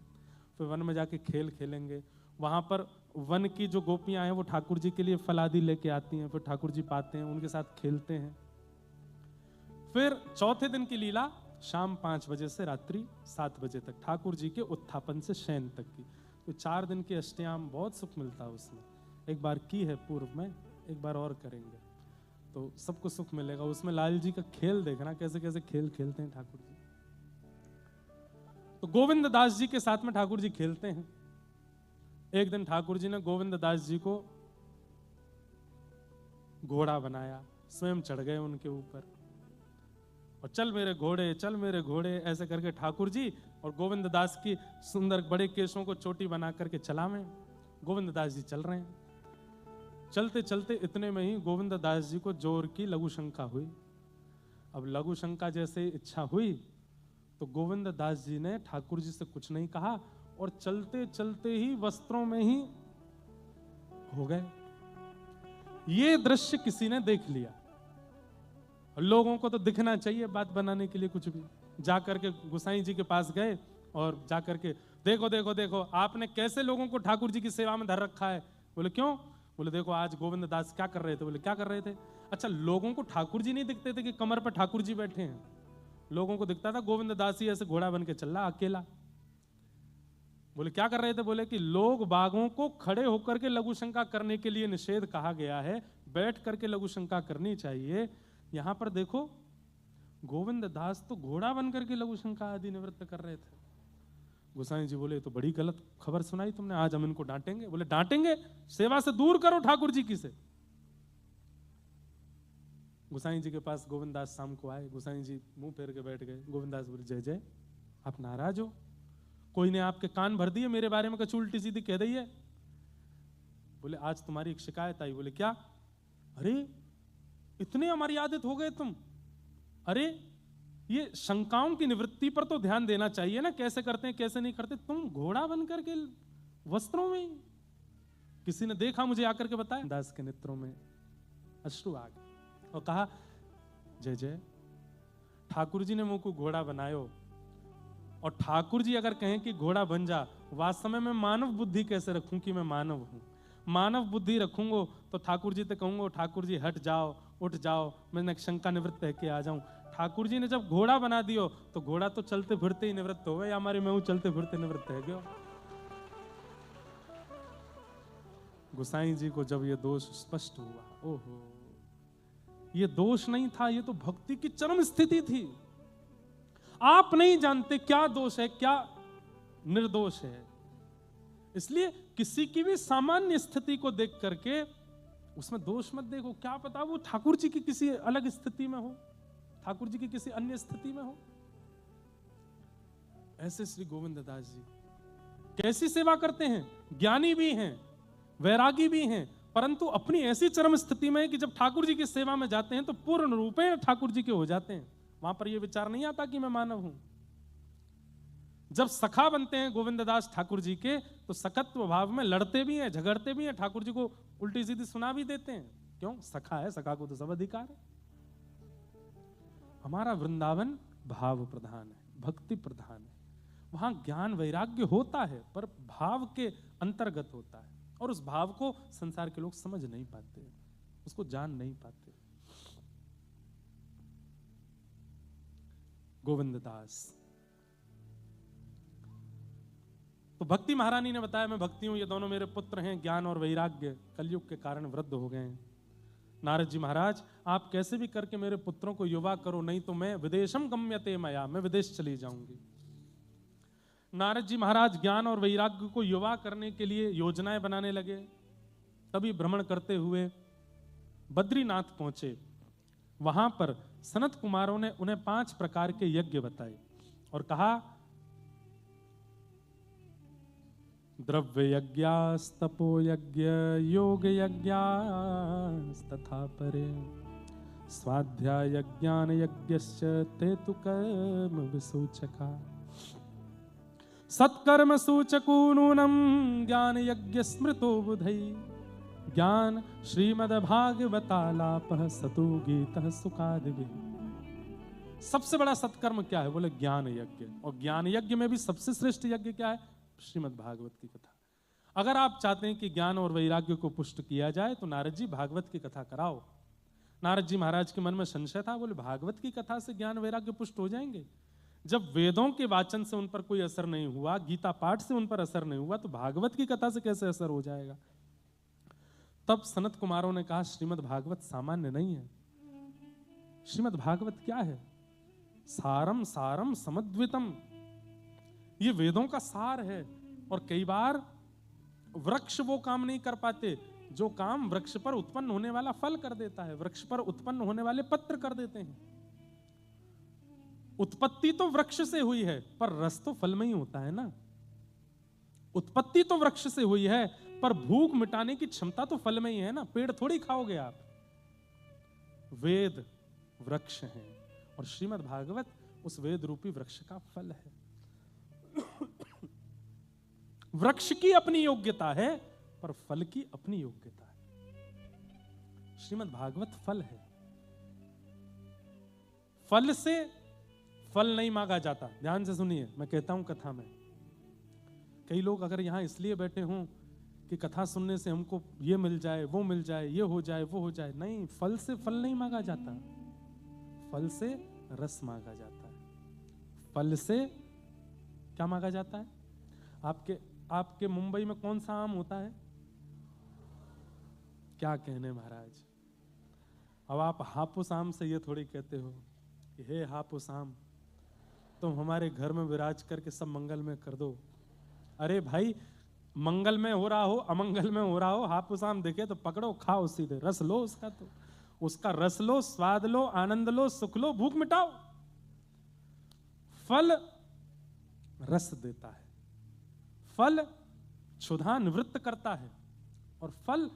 फिर वन में जाके खेल खेलेंगे। वहां पर वन की जो गोपियां हैं वो ठाकुर जी के लिए फल आदि लेके आती हैं, फिर ठाकुर जी पाते हैं, उनके साथ खेलते हैं। फिर चौथे दिन की लीला शाम 5 बजे से रात्रि 7 बजे तक, ठाकुर जी के उत्थापन से शयन तक की। तो 4 दिन की अष्टयाम, बहुत सुख मिलता है उसमें। एक बार की है पूर्व में, एक बार और करेंगे तो सबको सुख मिलेगा। उसमें लाल जी का खेल देखना, कैसे कैसे खेल खेलते हैं ठाकुर जी। तो गोविंद दास जी के साथ में ठाकुर जी खेलते हैं। एक दिन ठाकुर जी ने गोविंद दास जी को घोड़ा बनाया, स्वयं चढ़ गए उनके ऊपर, और चल मेरे घोड़े, चल मेरे घोड़े, ऐसे करके ठाकुर जी और गोविंद दास की सुंदर बड़े केशों को चोटी बना करके चलावे। गोविंद दास जी चल रहे हैं। चलते चलते इतने में ही गोविंद दास जी को जोर की लघु शंका हुई। अब लघु शंका जैसे इच्छा हुई तो गोविंद दास जी ने ठाकुर जी से कुछ नहीं कहा और चलते चलते ही वस्त्रों में ही हो गए। ये दृश्य किसी ने देख लिया। लोगों को तो दिखना चाहिए बात बनाने के लिए कुछ भी। जाकर के गोसाई जी के पास गए और जाकर के देखो देखो देखो आपने कैसे लोगों को ठाकुर जी की सेवा में धर रखा है। बोले क्यों? बोले देखो आज गोविंद दास क्या कर रहे थे। बोले क्या कर रहे थे? अच्छा, लोगों को ठाकुर जी नहीं दिखते थे कि कमर पर ठाकुर जी बैठे हैं? लोगों को दिखता था गोविंद दास ही ऐसे घोड़ा बन के चल रहा अकेला। बोले क्या कर रहे थे? बोले कि लोग बागों को खड़े होकर के लघु शंका करने के लिए निषेध कहा गया है, बैठ करके लघु शंका करनी चाहिए। यहां पर देखो गोविंद दास तो घोड़ा बन करके लघु शंका आदि निवृत्त कर रहे थे। गोसाई जी बोले तो बड़ी गलत खबर सुनाई तुमने, आज हम इनको डांटेंगे। बोले डांटेंगे? सेवा से दूर करो ठाकुर जी की से। गोसाई जी के पास गोविंद दास शाम को आए। गोसाई जी मुंह फेर के बैठ गए। गोविंद दास बोले जय जय, आप नाराज हो? कोई ने आपके कान भर दिए मेरे बारे में, कुछ उल्टी सीधी कह रही है? बोले आज तुम्हारी एक शिकायत आई। बोले क्या? अरे इतने अमर्यादित हो गए तुम? अरे ये शंकाओं की निवृत्ति पर तो ध्यान देना चाहिए ना, कैसे करते हैं कैसे नहीं करते। तुम घोड़ा बनकर के वस्त्रों में, किसी ने देखा मुझे आकर के बताया? दास के नेत्रों में अश्रु आ गए और कहा जय जय, ठाकुर जी ने मुंह को घोड़ा बनायो और ठाकुर जी अगर कहें कि घोड़ा बन जा, वास्तव में मैं मानव बुद्धि कैसे रखूं कि मैं मानव हूं? मानव बुद्धि रखूंगो तो ठाकुर जी से कहूंगा ठाकुर जी हट जाओ, उठ जाओ, मैं शंका निवृत्त है के आ जाऊं। ठाकुर जी ने जब घोड़ा बना दियो तो घोड़ा तो चलते फिरते ही निवृत्त हो गए, या हमारे मैं चलते फिरते निवृत्त है गयो। गोसाई जी को जब ये दोष स्पष्ट हुआ, ओहो, ये दोष नहीं था, ये तो भक्ति की चरम स्थिति थी। आप नहीं जानते क्या दोष है, क्या निर्दोष है। इसलिए किसी की भी सामान्य स्थिति को देख करके उसमें दोष मत देखो। क्या पता वो ठाकुर जी की किसी अलग स्थिति में हो, ठाकुर जी की किसी अन्य स्थिति में हो। ऐसे श्री गोविंद दास जी कैसी सेवा करते हैं, ज्ञानी भी हैं, वैरागी भी हैं, परंतु अपनी ऐसी चरम स्थिति में कि जब ठाकुर जी की सेवा में जाते हैं तो पूर्ण रूपे ठाकुर जी के हो जाते हैं। वहां पर यह विचार नहीं आता कि मैं मानव हूं। जब सखा बनते हैं गोविंद दास ठाकुर जी के तो सकत्व भाव में लड़ते भी हैं, झगड़ते भी हैं, ठाकुर जी को उल्टी सीधी सुना भी देते हैं। क्यों? सखा है, सखा को तो सब अधिकार है। हमारा वृंदावन भाव प्रधान है, भक्ति प्रधान है। वहां ज्ञान वैराग्य होता है पर भाव के अंतर्गत होता है, और उस भाव को संसार के लोग समझ नहीं पाते, उसको जान नहीं पाते। गोविंद दास तो भक्ति महारानी ने बताया मैं भक्ति हूं, ये दोनों मेरे पुत्र हैं। ज्ञान और वैराग्य कलयुग के कारण वृद्ध हो गए हैं। नारद जी महाराज आप कैसे भी करके मेरे पुत्रों को युवा करो, नहीं तो मैं विदेशम गम्यते मया, मैं विदेश चली जाऊंगी। नारद जी महाराज ज्ञान और वैराग्य को युवा करने के लिए योजनाएं बनाने लगे। तभी भ्रमण करते हुए बद्रीनाथ पहुंचे। वहां पर सनत कुमारों ने उन्हें 5 प्रकार के यज्ञ बताए और कहा, द्रव्य यज्ञास्तपो यज्ञ योग यज्ञास्तथा परे स्वाध्याय ज्ञान यज्ञश्च ते तु कर्म विसूचका सत्कर्म सूचको नूनम ज्ञान यज्ञ स्मृतो बुधै ज्ञान श्रीमद्भागवतालापः सतु गीतः सुखादिभिः। सबसे बड़ा सत्कर्म क्या है? बोले ज्ञान यज्ञ। और ज्ञान यज्ञ में भी सबसे श्रेष्ठ यज्ञ क्या है? श्रीमद् भागवत की कथा। अगर आप चाहते हैं कि ज्ञान और वैराग्य को पुष्ट किया जाए तो नारद जी भागवत की कथा कराओ। नारद जी महाराज के मन में संशय था, बोले भागवत की कथा से ज्ञान वैराग्य पुष्ट हो जाएंगे? जब वेदों के वाचन से उन पर कोई असर नहीं हुआ, गीता पाठ से उन पर असर नहीं हुआ, तो भागवत की कथा से कैसे असर हो जाएगा? तब सनत कुमारों ने कहा, श्रीमद् भागवत सामान्य नहीं है। श्रीमद् भागवत क्या है? सारम सारम समद्वितम, ये वेदों का सार है। और कई बार वृक्ष वो काम नहीं कर पाते जो काम वृक्ष पर उत्पन्न होने वाला फल कर देता है, वृक्ष पर उत्पन्न होने वाले पत्र कर देते हैं। उत्पत्ति तो वृक्ष से हुई है, पर रस तो फल में ही होता है ना। उत्पत्ति तो वृक्ष से हुई है, पर भूख मिटाने की क्षमता तो फल में ही है ना। पेड़ थोड़ी खाओगे आप। वेद वृक्ष हैं और श्रीमद् भागवत उस वेद रूपी वृक्ष का फल है। वृक्ष की अपनी योग्यता है, पर फल की अपनी योग्यता है। श्रीमद् भागवत फल है। फल से फल नहीं मांगा जाता। ध्यान से सुनिए, मैं कहता हूं कथा में। कई लोग अगर यहां इसलिए बैठे हों कि कथा सुनने से हमको ये मिल जाए, वो मिल जाए, ये हो जाए, वो हो जाए, नहीं, फल से फल नहीं मांगा जाता। फल से रस मांगा जाता है। फल से क्या मांगा जाता है? आपके मुंबई में कौन सा आम होता है? क्या कहने महाराज। अब आप हापुस आम से ये थोड़ी कहते हो कि हे हापुस आम, तुम हमारे घर में विराज करके सब मंगल में कर दो। अरे भाई, मंगल में हो रहा हो, अमंगल में हो रहा हो, हापुस आम देखे तो पकड़ो, खाओ, सीधे रस लो उसका। तो उसका रस लो, स्वाद लो, आनंद लो, सुख लो, भूख मिटाओ। फल रस देता है, फल क्षुधा निवृत्त करता है, और फल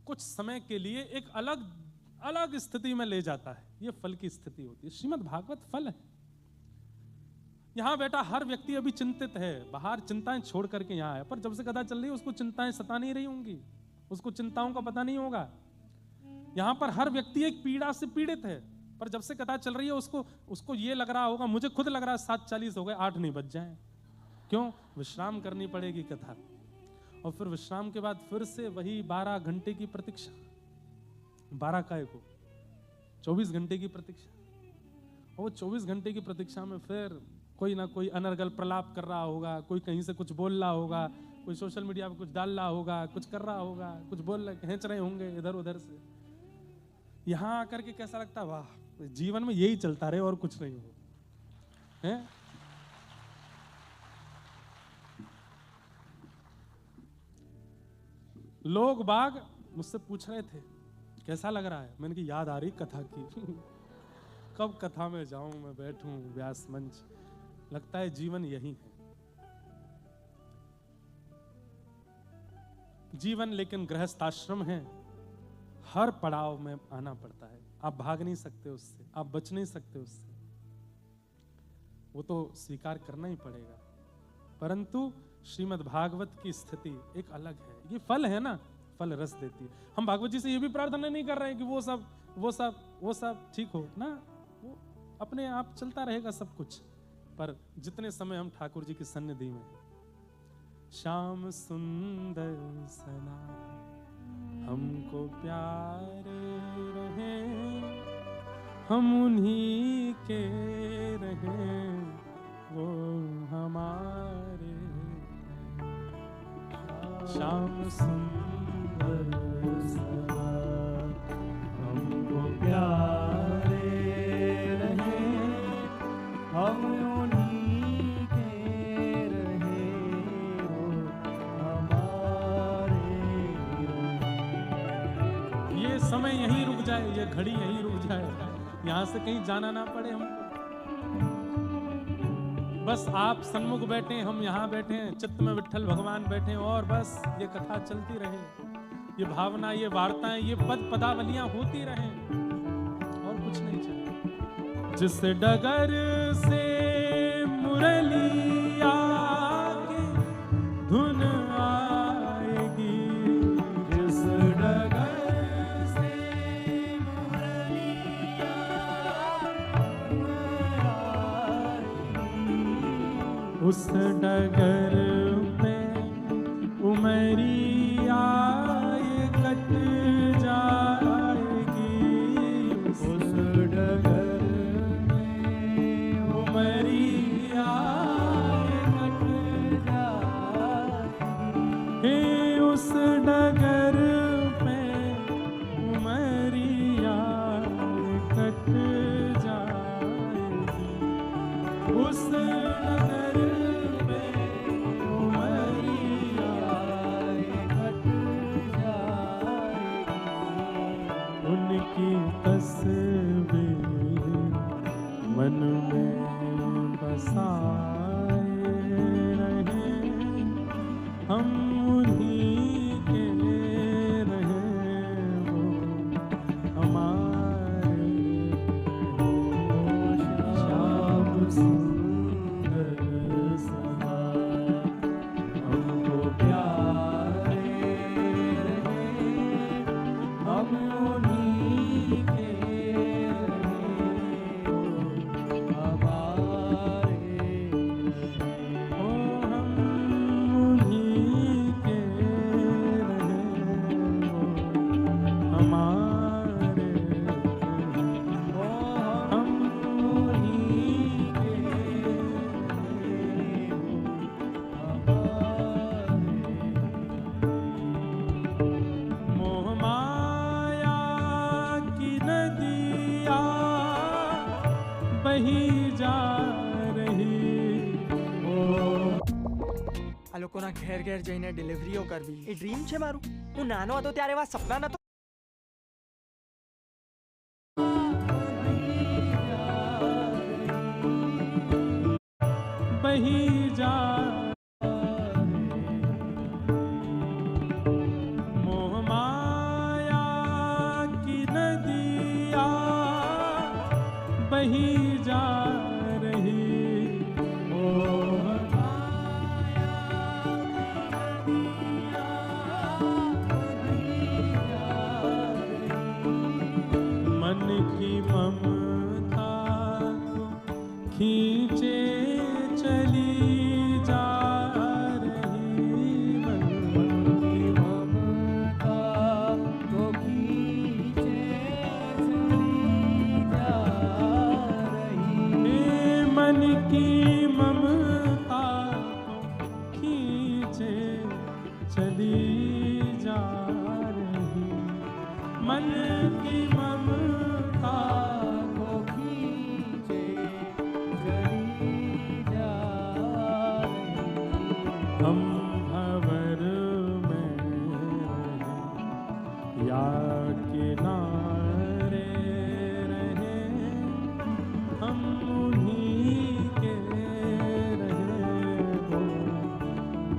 कुछ समय के लिए एक अलग अलग स्थिति में ले जाता है। यह फल की स्थिति होती है। श्रीमद् भागवत फल है। यहां बैठा हर व्यक्ति अभी चिंतित है, बाहर चिंताएं छोड़ करके यहां आया, पर जब से कथा चल रही है उसको चिंताएं सता नहीं रही होंगी, उसको चिंताओं का पता नहीं होगा। यहां पर हर व्यक्ति एक पीड़ा से पीड़ित है, पर जब से कथा चल रही है उसको ये लग रहा होगा, मुझे खुद लग रहा है 7:40 हो गए, 8 नहीं बज जाए। क्यों? विश्राम करनी पड़ेगी कथा, और फिर विश्राम के बाद फिर से वही 12 घंटे की प्रतीक्षा। 12 काय को 24 घंटे की प्रतीक्षा। और वो 24 घंटे की प्रतीक्षा में फिर कोई ना कोई अनर्गल प्रलाप कर रहा होगा, कोई कहीं से कुछ बोल रहा होगा, कोई सोशल मीडिया पे कुछ डाल रहा होगा, कुछ कर रहा होगा, कुछ बोल रहे, खींच रहे होंगे इधर उधर से। यहां आकर के कैसा लगता है, वाह, जीवन में यही चलता रहे और कुछ नहीं हो है। लोग बाग मुझसे पूछ रहे थे कैसा लग रहा है। मैंने कहा याद आ रही कथा की। कब कथा में जाऊं, मैं बैठूं व्यास मंच। लगता है जीवन यही है। जीवन लेकिन गृहस्थाश्रम है। हर पड़ाव में आना पड़ता है। आप भाग नहीं सकते उससे, आप बच नहीं सकते उससे, वो तो स्वीकार करना ही पड़ेगा। परंतु श्रीमद् भागवत की स्थिति एक अलग है। ये फल है ना, फल रस देती है। हम भागवत जी से ये भी प्रार्थना नहीं कर रहे हैं कि वो सब ठीक हो ना, वो अपने आप चलता रहेगा सब कुछ। पर जितने समय हम ठाकुर जी की सन्निधि में, श्याम सुंदर सना हमको प्यारे रहे, हम उन्हीं के रहे, वो हमारे। श्याम सुंदर सना हमको प्यारे रहे, हम उन्हीं के रहे, जाए, ये घड़ी यहीं रुक जाए, यहाँ से कहीं जाना ना पड़े हमको। बस आप सन्मुख बैठे, हम यहाँ बैठे हैं, चित्त में विट्ठल भगवान बैठे, और बस ये कथा चलती रहे, ये भावना, ये वार्ताएं, ये पद पदावलियां होती रहें, और कुछ नहीं चाहिए। जिस डगर से मुरली आके धुन आएगी, जिस डगर से मुरली उस डगर में उमरिया ये कट जाएगी, उस डगर में उमरिया ये कट जाएगी, हे उस डगर में उमरिया ये कट जाएगी, उस डगर उनकी तस्वीर मन में बसाए रहे, हम उन्हीं के रहे, वो हमारे श्याम सुंदर सहाय, हमको प्यारे रहे, हम उन्हीं के આ લોકોના ઘેર ઘેર જઈને ડિલિવરીઓ કરવી એ ડ્રીમ છે મારું. હું નાનો હતો ત્યારે એવા સપના નતો. बही जा मोह माया की नदिया बही जा रही, मन की ममता को खींचे चली जा रही, मन की ममता को खींचे चली जा रही, मन की ममता को खींचे चली जा रही, मन की ममता को खींचे चली जा रही, हम भंवर में रहे या किनारे रहे, हम उन्हीं के रहे, वो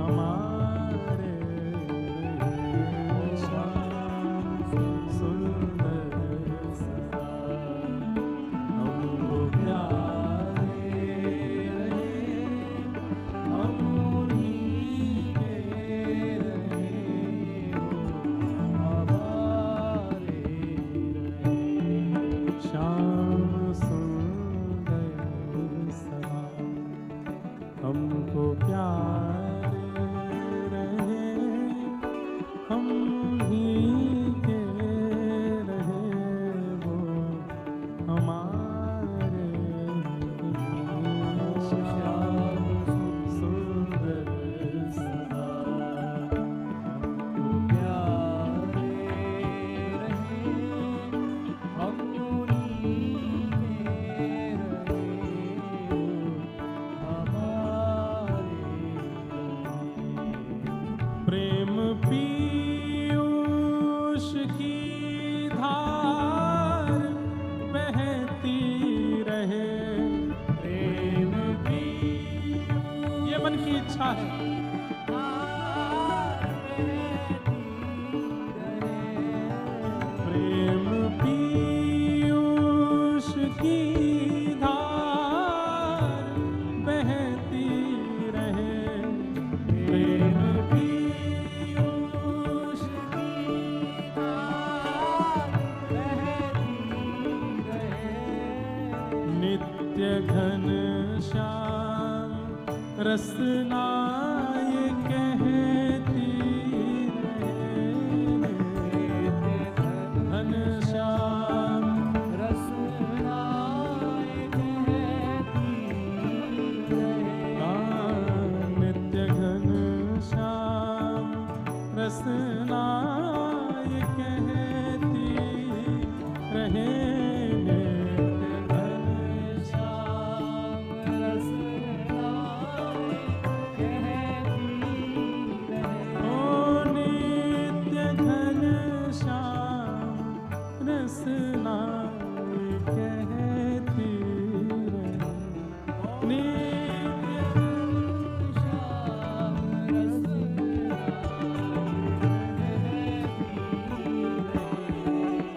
हमारे श्याम सुंदर घन श्याम रसना ये कहती घन श्याम रसना ये कहती नित्य घन श्याम रसना ये कहती रहे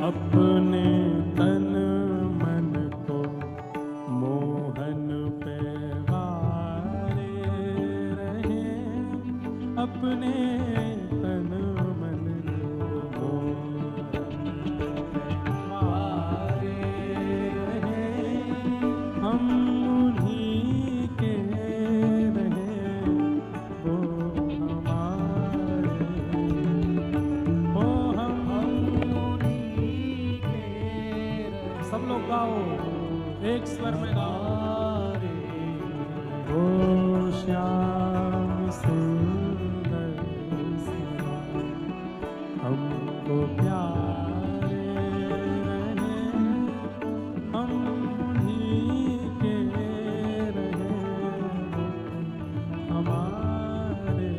अपने तन मन को मोहन पे वारे रहे अपने तन मन को वारे रहे हम उन्हीं के रहे वो हमारे हो हम सब लोग गाओ एक स्वर में गाओ ओ श्याम सुंदर श्याम हमको प्यारे रहे हम उन्हीं के रहे हमारे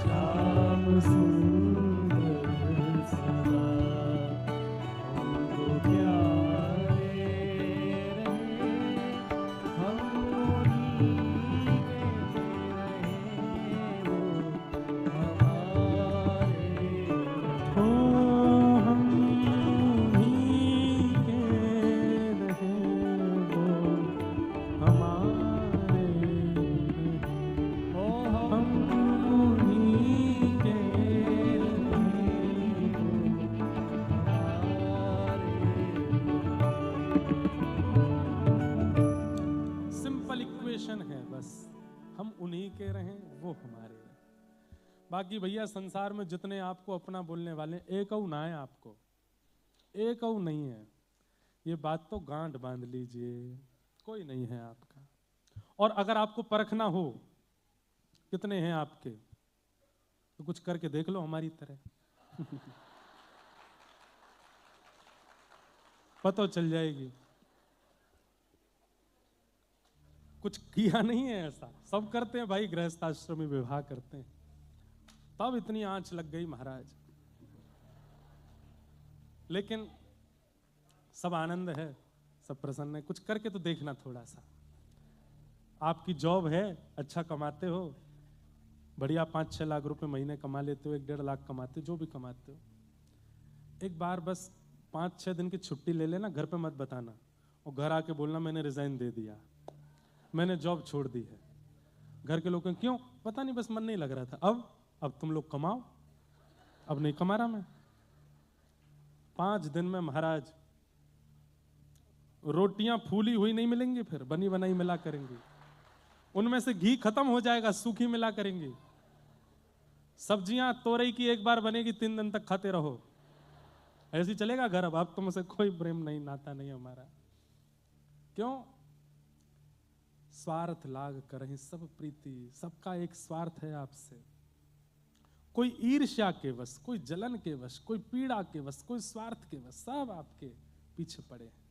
श्याम सुंदर है बस हम उन्हीं के रहें वो हमारे रहें। बाकी भैया संसार में जितने आपको अपना बोलने वाले एक ना है, आपको एक नहीं है, ये बात तो गांठ बांध लीजिए, कोई नहीं है आपका। और अगर आपको परखना हो कितने हैं आपके तो कुछ करके देख लो हमारी तरह पता चल जाएगी। कुछ किया नहीं है ऐसा, सब करते हैं भाई, गृहस्थाश्रमी विवाह करते हैं, तब इतनी आंच लग गई महाराज। लेकिन सब आनंद है, सब प्रसन्न है। कुछ करके तो देखना थोड़ा सा। आपकी जॉब है, अच्छा कमाते हो, बढ़िया 5-6 लाख रुपए महीने कमा लेते हो, 1-1.5 लाख कमाते हो, जो भी कमाते हो, एक बार बस 5-6 दिन की छुट्टी ले लेना, घर पे मत बताना, और घर आके बोलना मैंने रिजाइन दे दिया, मैंने जॉब छोड़ दी है। घर के लोग कहें क्यों? पता नहीं, बस मन नहीं लग रहा था। अब तुम लोग कमाओ, अब नहीं कमा रहा मैं। 5 दिन में महाराज रोटियां फूली हुई नहीं मिलेंगी, फिर बनी बनाई मिला करेंगी, उनमें से घी खत्म हो जाएगा, सूखी मिला करेंगी। सब्जियां तोरई की एक बार बनेगी, 3 दिन तक खाते रहो, ऐसे ही चलेगा घर। अब तुमसे कोई प्रेम नहीं, नाता नहीं हमारा। क्यों? स्वार्थ लाग करहीं सब प्रीति, सबका एक स्वार्थ है आपसे। कोई ईर्ष्या के वश, कोई जलन के वश, कोई पीड़ा के वश, कोई स्वार्थ के वश, सब आपके पीछे पड़े हैं।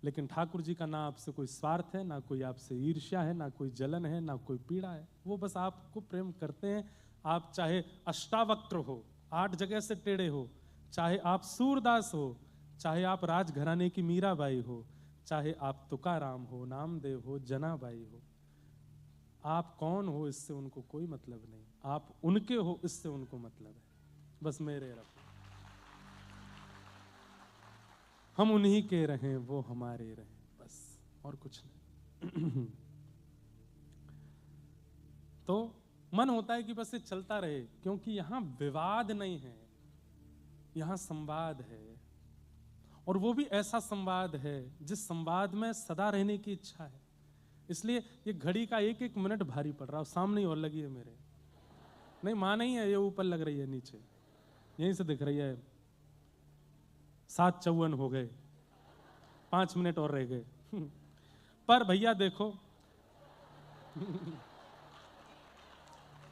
लेकिन ठाकुर जी का ना आपसे कोई स्वार्थ है, ना कोई आपसे ईर्ष्या है, ना कोई जलन है, ना कोई पीड़ा है। वो बस आपको प्रेम करते हैं। आप चाहे अष्टावक्र हो, 8 जगह से टेढ़े हो, चाहे आप सूरदास हो, चाहे आप राजघराने की मीराबाई हो, चाहे आप तुकाराम हो, नामदेव हो, जनाबाई हो, आप कौन हो इससे उनको कोई मतलब नहीं। आप उनके हो इससे उनको मतलब है। बस मेरे रब, हम उन्हीं के रहें वो हमारे रहें, बस और कुछ नहीं। तो मन होता है कि बस ये चलता रहे, क्योंकि यहां विवाद नहीं है, यहां संवाद है। और वो भी ऐसा संवाद है जिस संवाद में सदा रहने की इच्छा है। इसलिए ये घड़ी का एक एक मिनट भारी पड़ रहा है। सामने ही और लगी है मेरे, नहीं माँ नहीं है, ये ऊपर लग रही है, नीचे यहीं से दिख रही है। 7:54 हो गए, 5 मिनट और रह गए। पर भैया देखो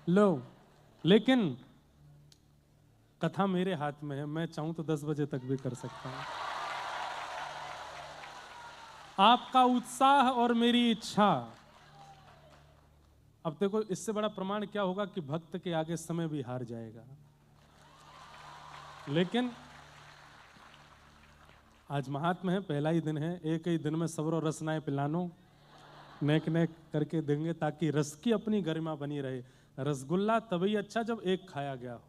लो, लेकिन कथा मेरे हाथ में है। मैं चाहूं तो 10 बजे तक भी कर सकता हूं। आपका उत्साह और मेरी इच्छा। अब देखो, इससे बड़ा प्रमाण क्या होगा कि भक्त के आगे समय भी हार जाएगा। लेकिन आज महात्मा है, पहला ही दिन है, एक ही दिन में सबरो रसनाएं पिलानो, नेक नेक करके देंगे ताकि रस की अपनी गरिमा बनी रहे। रसगुल्ला तभी अच्छा जब एक खाया गया हो।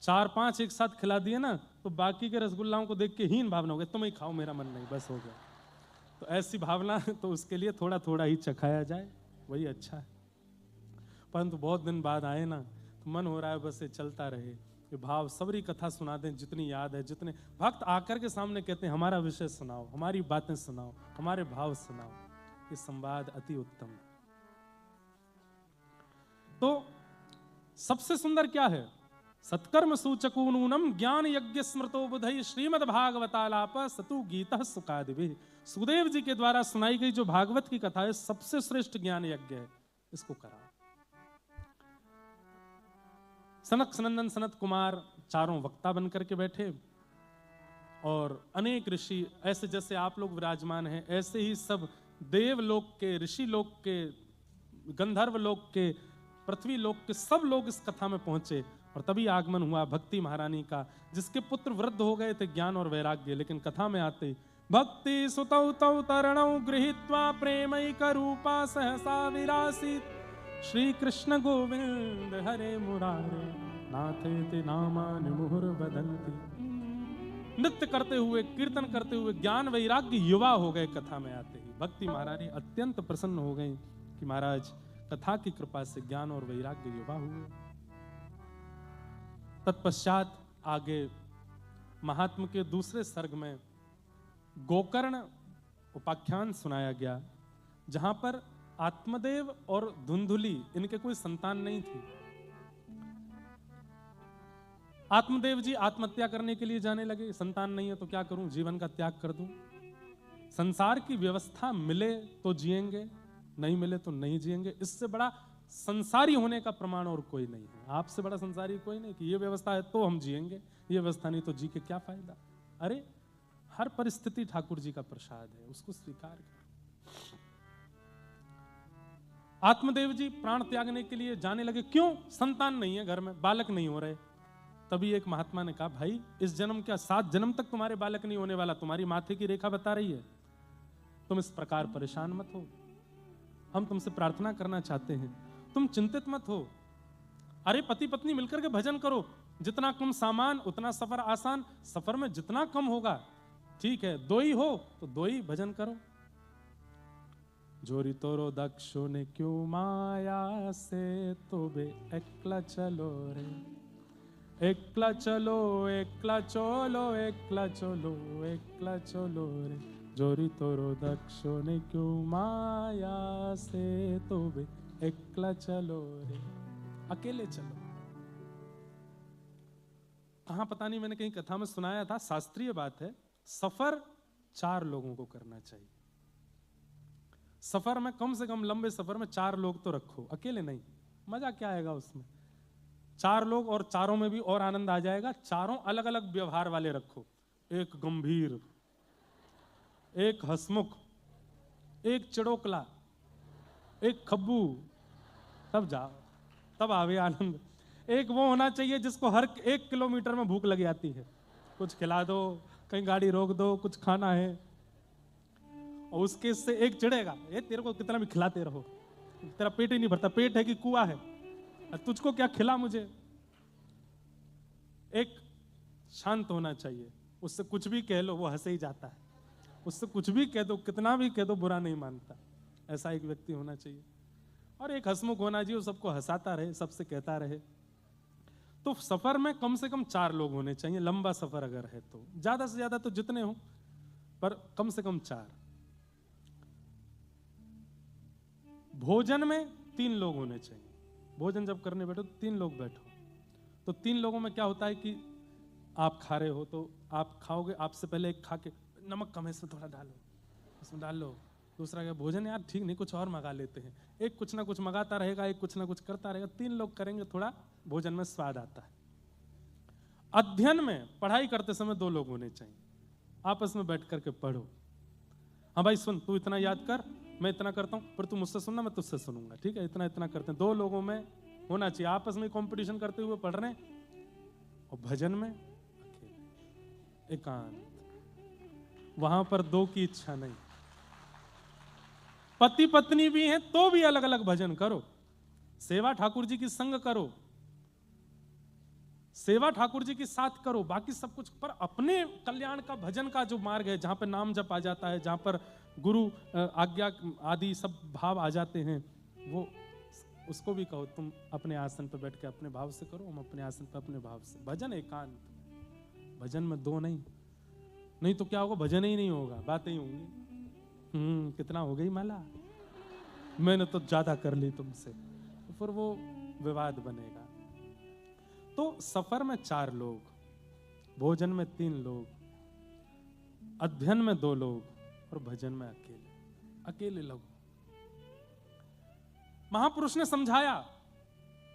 4-5 एक साथ खिला दिए ना, तो बाकी के रसगुल्लाओं को देख के हीन भावना हो गई, तुम ही खाओ, मेरा मन नहीं, बस हो गया। तो ऐसी भावना, तो उसके लिए थोड़ा थोड़ा ही चखाया जाए, वही अच्छा है। परंतु बहुत दिन बाद आए ना, तो मन हो रहा है बस ये चलता रहे, ये भाव। सबरी कथा सुना दें जितनी याद है, जितने भक्त आकर के सामने कहते हैं हमारा विषय सुनाओ, हमारी बातें सुनाओ, हमारे भाव सुनाओ। ये संवाद अति उत्तम है। तो सबसे सुंदर क्या है? सत्कर्म सूचको नूनम ज्ञान यज्ञ स्मृतो बुधई श्रीमद् भागवतालाप सतु गीता सुखादिभिः। सुखदेव जी के द्वारा सुनाई गई जो भागवत की कथा है, सबसे श्रेष्ठ ज्ञान यज्ञ है, इसको करा। सनक सनंदन सनत कुमार चारों वक्ता बनकर के बैठे, और अनेक ऋषि ऐसे जैसे आप लोग विराजमान हैं, ऐसे ही सब देवलोक के, ऋषि लोक के, गंधर्व लोक के, पृथ्वी लोक के सब लोग इस कथा में पहुंचे। और तभी आगमन हुआ भक्ति महारानी का, जिसके पुत्र वृद्ध हो गए थे ज्ञान और वैराग्य। लेकिन कथा में आते ही भक्ति सुतौ तौ तरणौ गृहीत्वा प्रेमैक रूपा सहसा विरासीत् श्री कृष्ण गोविंद हरे मुरारे नाथेति नामानि मुहुर्वदन्ति। नृत्य करते हुए, कीर्तन करते हुए ज्ञान वैराग्य युवा हो गए। कथा में आते ही भक्ति महारानी अत्यंत प्रसन्न हो गई कि महाराज कथा की कृपा से ज्ञान और वैराग्य युवा हुए। तत्पश्चात आगे महात्म के दूसरे सर्ग में गोकर्ण उपाख्यान सुनाया गया, जहां पर आत्मदेव और धुंधुली, इनके कोई संतान नहीं थी। आत्मदेव जी आत्महत्या करने के लिए जाने लगे, संतान नहीं है तो क्या करूं, जीवन का त्याग कर दूं। संसार की व्यवस्था मिले तो जिएंगे, नहीं मिले तो नहीं जिएंगे। इससे बड़ा संसारी होने का प्रमाण और कोई नहीं है। आपसे बड़ा संसारी कोई नहीं कि ये व्यवस्था है तो हम जिएंगे, ये व्यवस्था नहीं तो जी के क्या फायदा। अरे हर परिस्थिति ठाकुर जी का प्रसाद है, उसको स्वीकार कर। आत्मदेव जी प्राण त्यागने के लिए जाने लगे। क्यों? संतान नहीं है घर में, बालक नहीं हो रहे। तभी एक महात्मा ने कहा, भाई इस जन्म क्या, 7 जन्म तक तुम्हारे बालक नहीं होने वाला, तुम्हारी माथे की रेखा बता रही है। तुम इस प्रकार परेशान मत हो, हम तुमसे प्रार्थना करना चाहते हैं, तुम चिंतित मत हो। अरे पति पत्नी मिलकर के भजन करो, जितना कम सामान उतना सफर आसान, सफर में जितना कम होगा ठीक है, 2 ही हो तो 2 ही भजन करो। जोरी तोरो दक्षो ने क्यों माया से, तो बे एकला चलो रे, एकला चलो, एकला चलो, एकला चलो, एकला चलो रे। जोरी तोरो दक्षो ने क्यों माया से, तो बे एकला चलो रे, अकेले चलो। कहां पता नहीं, मैंने कहीं कथा में सुनाया था, शास्त्रीय बात है, सफर 4 लोगों को करना चाहिए। सफर में कम से कम, लंबे सफर में 4 लोग तो रखो, अकेले नहीं। मजा क्या आएगा उसमें? 4 लोग, और चारों में भी और आनंद आ जाएगा। चारों अलग अलग व्यवहार वाले रखो, एक गंभीर, एक हंसमुख, एक चिड़ोकला, एक खब्बू, तब जाओ, तब आवे आनंद। एक वो होना चाहिए जिसको हर 1 किलोमीटर में भूख लग जाती है, कुछ खिला दो, कहीं गाड़ी रोक दो, कुछ खाना है। और उसके से एक चिढ़ेगा, ये तेरे को कितना भी खिलाते रहो, तेरा पेट ही नहीं भरता, पेट है कि कुआं है, तुझको क्या खिला मुझे। एक शांत होना चाहिए, उससे कुछ भी कह लो वो हंसे ही जाता है, उससे कुछ भी कह दो, कितना भी कह दो बुरा नहीं मानता। ऐसा एक व्यक्ति होना चाहिए। और एक हंसमुख होना चाहिए, वो सबको हंसाता रहे, सबसे कहता रहे। तो सफर में कम से कम 4 लोग होने चाहिए, लंबा सफर अगर है तो। ज्यादा से ज्यादा तो जितने हो, पर कम से कम 4। भोजन में 3 लोग होने चाहिए। भोजन जब करने बैठो तो 3 लोग बैठो। तो 3 लोगों में क्या होता है कि आप खा रहे हो तो आप खाओगे, आपसे पहले एक खा के नमक कम है इसमें थोड़ा डालो, इसमें डाल लो। दूसरा क्या, भोजन यार ठीक नहीं, कुछ और मंगा लेते हैं। एक कुछ ना कुछ मंगाता रहेगा, एक कुछ ना कुछ करता रहेगा। 3 लोग करेंगे, थोड़ा भोजन में स्वाद आता है। अध्ययन में, पढ़ाई करते समय 2 लोग होने चाहिए, आपस में बैठ करके पढ़ो। हाँ भाई सुन, तू इतना याद कर, मैं इतना करता हूँ, पर तू मुझसे सुनना, मैं तुझसे सुनूंगा, ठीक है? इतना इतना करते हैं। 2 लोगों में होना चाहिए, आपस में कंपटीशन करते हुए पढ़ रहे हैं। और भजन में एकांत, वहां पर 2 की इच्छा नहीं। पति पत्नी भी हैं तो भी अलग अलग भजन करो। सेवा ठाकुर जी की संग करो, सेवा ठाकुर जी के साथ करो, बाकी सब कुछ, पर अपने कल्याण का, भजन का जो मार्ग है, जहां पर नाम जप आ जाता है, जहां पर गुरु आज्ञा आदि सब भाव आ जाते हैं, वो उसको भी कहो तुम अपने आसन पर बैठ के अपने भाव से करो, हम अपने आसन पर अपने भाव से। भजन एकांत, भजन में 2 नहीं तो क्या होगा, भजन ही नहीं होगा, बातें ही होंगी। कितना हो गई माला, मैंने तो ज्यादा कर ली तुमसे, तो फिर वो विवाद बनेगा। तो सफर में 4 लोग, भोजन में 3 लोग, अध्ययन में 2 लोग और भजन में अकेले लोग। महापुरुष ने समझाया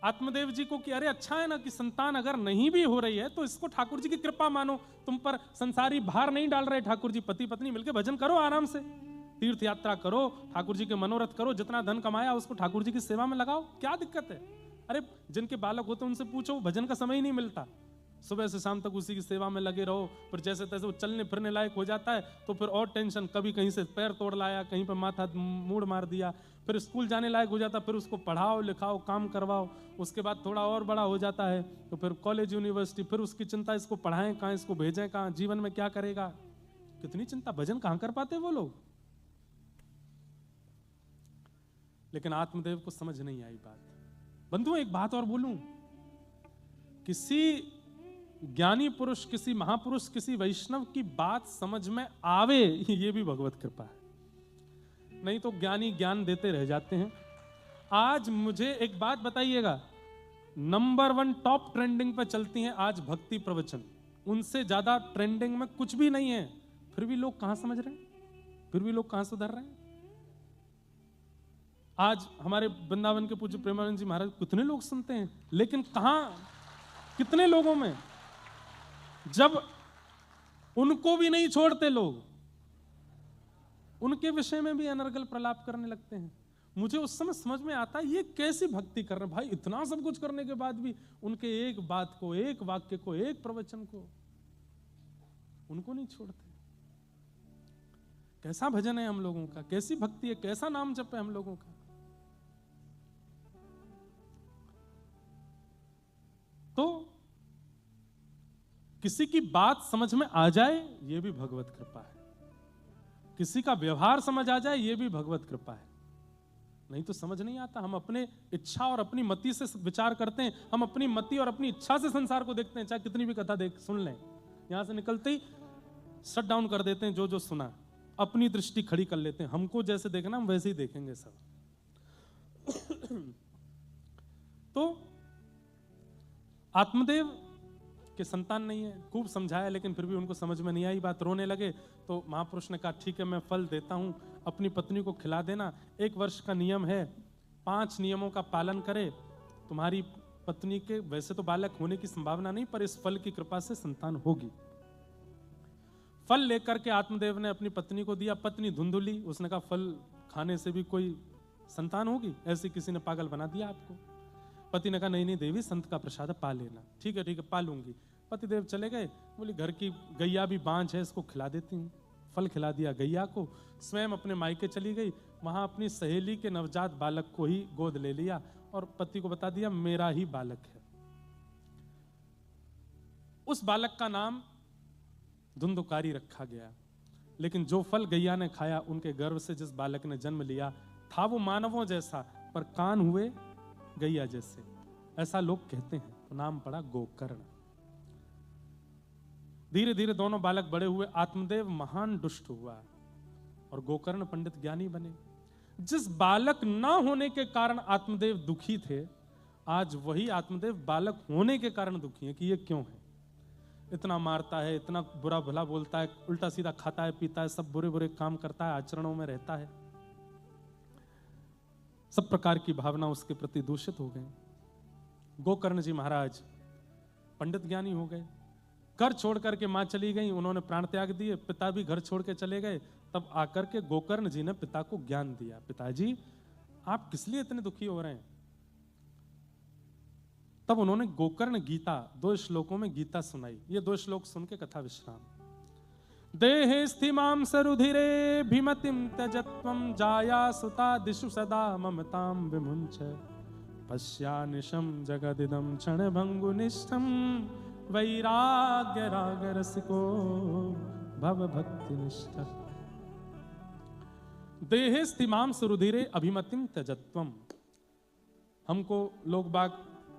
आत्मदेव जी को कि अरे अच्छा है ना कि संतान अगर नहीं भी हो रही है तो इसको ठाकुर जी की कृपा मानो, तुम पर संसारी भार नहीं डाल रहे ठाकुर जी, पति पत्नी मिलकर भजन करो, आराम से तीर्थ यात्रा करो, ठाकुर जी के मनोरथ करो, जितना धन कमाया उसको ठाकुर जी की सेवा में लगाओ, क्या दिक्कत है? अरे जिनके बालक होते उनसे पूछो, भजन का समय ही नहीं मिलता, सुबह से शाम तक उसी की सेवा में लगे रहो, फिर जैसे तैसे वो चलने फिरने लायक हो जाता है तो फिर और टेंशन, कभी कहीं से पैर तोड़ लाया, कहीं पर माथा मूड़ मार दिया, फिर स्कूल जाने लायक हो जाता, फिर उसको पढ़ाओ लिखाओ काम करवाओ, उसके बाद थोड़ा और बड़ा हो जाता है तो फिर कॉलेज यूनिवर्सिटी, फिर उसकी चिंता, इसको पढ़ाएं कहाँ, इसको भेजें कहाँ, जीवन में क्या करेगा, कितनी चिंता। भजन कहाँ कर पाते वो लोग। लेकिन आत्मदेव को समझ नहीं आई बात। बंधु एक बात और बोलूं, किसी ज्ञानी पुरुष, किसी महापुरुष, किसी वैष्णव की बात समझ में आवे, ये भी भगवत कृपा है, नहीं तो ज्ञानी ज्ञान देते रह जाते हैं। आज मुझे एक बात बताइएगा, नंबर 1 टॉप ट्रेंडिंग पे चलती हैं आज भक्ति प्रवचन, उनसे ज्यादा ट्रेंडिंग में कुछ भी नहीं है, फिर भी लोग कहां समझ रहे हैं, फिर भी लोग कहां सुधर रहे हैं। आज हमारे वृंदावन के पूज्य प्रेमानंद जी महाराज कितने लोग सुनते हैं, लेकिन कहां, कितने लोगों में, जब उनको भी नहीं छोड़ते लोग, उनके विषय में भी अनर्गल प्रलाप करने लगते हैं। मुझे उस समय समझ में आता है ये कैसी भक्ति कर रहे हैं भाई, इतना सब कुछ करने के बाद भी उनके एक बात को, एक वाक्य को, एक प्रवचन को उनको नहीं छोड़ते। कैसा भजन है हम लोगों का, कैसी भक्ति है, कैसा नाम जप है हम लोगों का। तो किसी की बात समझ में आ जाए ये भी भगवत कृपा है, किसी का व्यवहार समझ आ जाए ये भी भगवत कृपा है। नहीं तो समझ नहीं आता, हम अपने इच्छा और अपनी मति से विचार करते हैं, हम अपनी मति और अपनी इच्छा से संसार को देखते हैं, चाहे कितनी भी कथा देख सुन लें, यहां से निकलते ही शट डाउन कर देते हैं, जो जो सुना अपनी दृष्टि खड़ी कर लेते हैं, हमको जैसे देखना हम वैसे ही देखेंगे सब। तो आत्मदेव के संतान नहीं है, खूब समझाया लेकिन फिर भी उनको समझ में नहीं आई बात, रोने लगे। तो महापुरुष ने कहा ठीक है मैं फल देता हूं, अपनी पत्नी को खिला देना, 1 वर्ष का नियम है, 5 नियमों का पालन करे, तुम्हारी पत्नी के वैसे तो बालक होने की संभावना नहीं, पर इस फल की कृपा से संतान होगी। फल लेकर के आत्मदेव ने अपनी पत्नी को दिया, पत्नी धुंधुली, उसने कहा फल खाने से भी कोई संतान होगी, ऐसे किसी ने पागल बना दिया आपको। पति ने कहा नहीं नहीं देवी, संत का प्रसाद पा लेना। ठीक है पालूंगी। पतिदेव चले गए, बोली घर की गैया भी बांझ है, इसको खिला देती हूँ। फल खिला दिया गैया को, स्वयं अपने मायके चली गई, वहां अपनी सहेली के नवजात बालक को ही गोद ले लिया और पति को बता दिया मेरा ही बालक है। उस बालक का नाम धुंधुकारी रखा गया। लेकिन जो फल गैया ने खाया, उनके गर्भ से जिस बालक ने जन्म लिया था वो मानवों जैसा, पर कान हुए गैया जैसे, ऐसा लोग कहते हैं। तो नाम पड़ा गोकर्ण। धीरे धीरे दोनों बालक बड़े हुए। आत्मदेव महान दुष्ट हुआ और गोकर्ण पंडित ज्ञानी बने। जिस बालक ना होने के कारण आत्मदेव दुखी थे, आज वही आत्मदेव बालक होने के कारण दुखी है कि ये क्यों है। इतना मारता है, इतना बुरा भला बोलता है, उल्टा सीधा खाता है, पीता है, सब बुरे बुरे काम करता है, आचरणों में रहता है। सब प्रकार की भावना उसके प्रति दूषित हो गई। गोकर्ण जी महाराज पंडित ज्ञानी हो गए। घर छोड़ करके मां चली गई, उन्होंने प्राण त्याग दिए। पिता भी घर छोड़ के चले गए। तब आकर के गोकर्ण जी ने पिता को ज्ञान दिया, पिताजी आप किस लिए इतने दुखी हो रहे हैं। तब उन्होंने गोकर्ण गीता 2 श्लोकों में गीता सुनाई। ये 2 श्लोक सुन के कथा विश्राम। देहे स्थिमां सरुधिरे भीमतिं त्यजत्वं जाया सुता दिशु सदा ममतां विमुञ्च पश्यानिशं जगदिदं क्षणभङ्गुनिष्ठं वैराग्य रागरसिको भव भक्तिनिष्ठः। देहे स्थिमां सरुधिरे अभिमतिं त्यजत्वं। हमको लोग बाग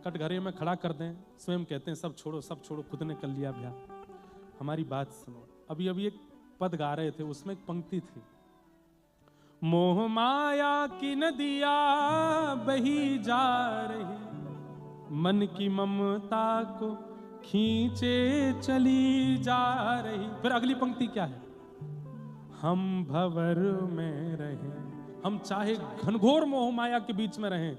कटघरे में खड़ा कर दें, स्वयं कहते हैं सब छोड़ो, खुद ने कर लिया ब्याह। हमारी बात सुनो। अभी अभी एक पद गा रहे थे, उसमें एक पंक्ति थी, मोह माया की नदिया बही जा रही, मन की ममता को खींचे चली जा रही। फिर अगली पंक्ति क्या है, हम भंवर में रहें, हम चाहे घनघोर मोह माया के बीच में रहें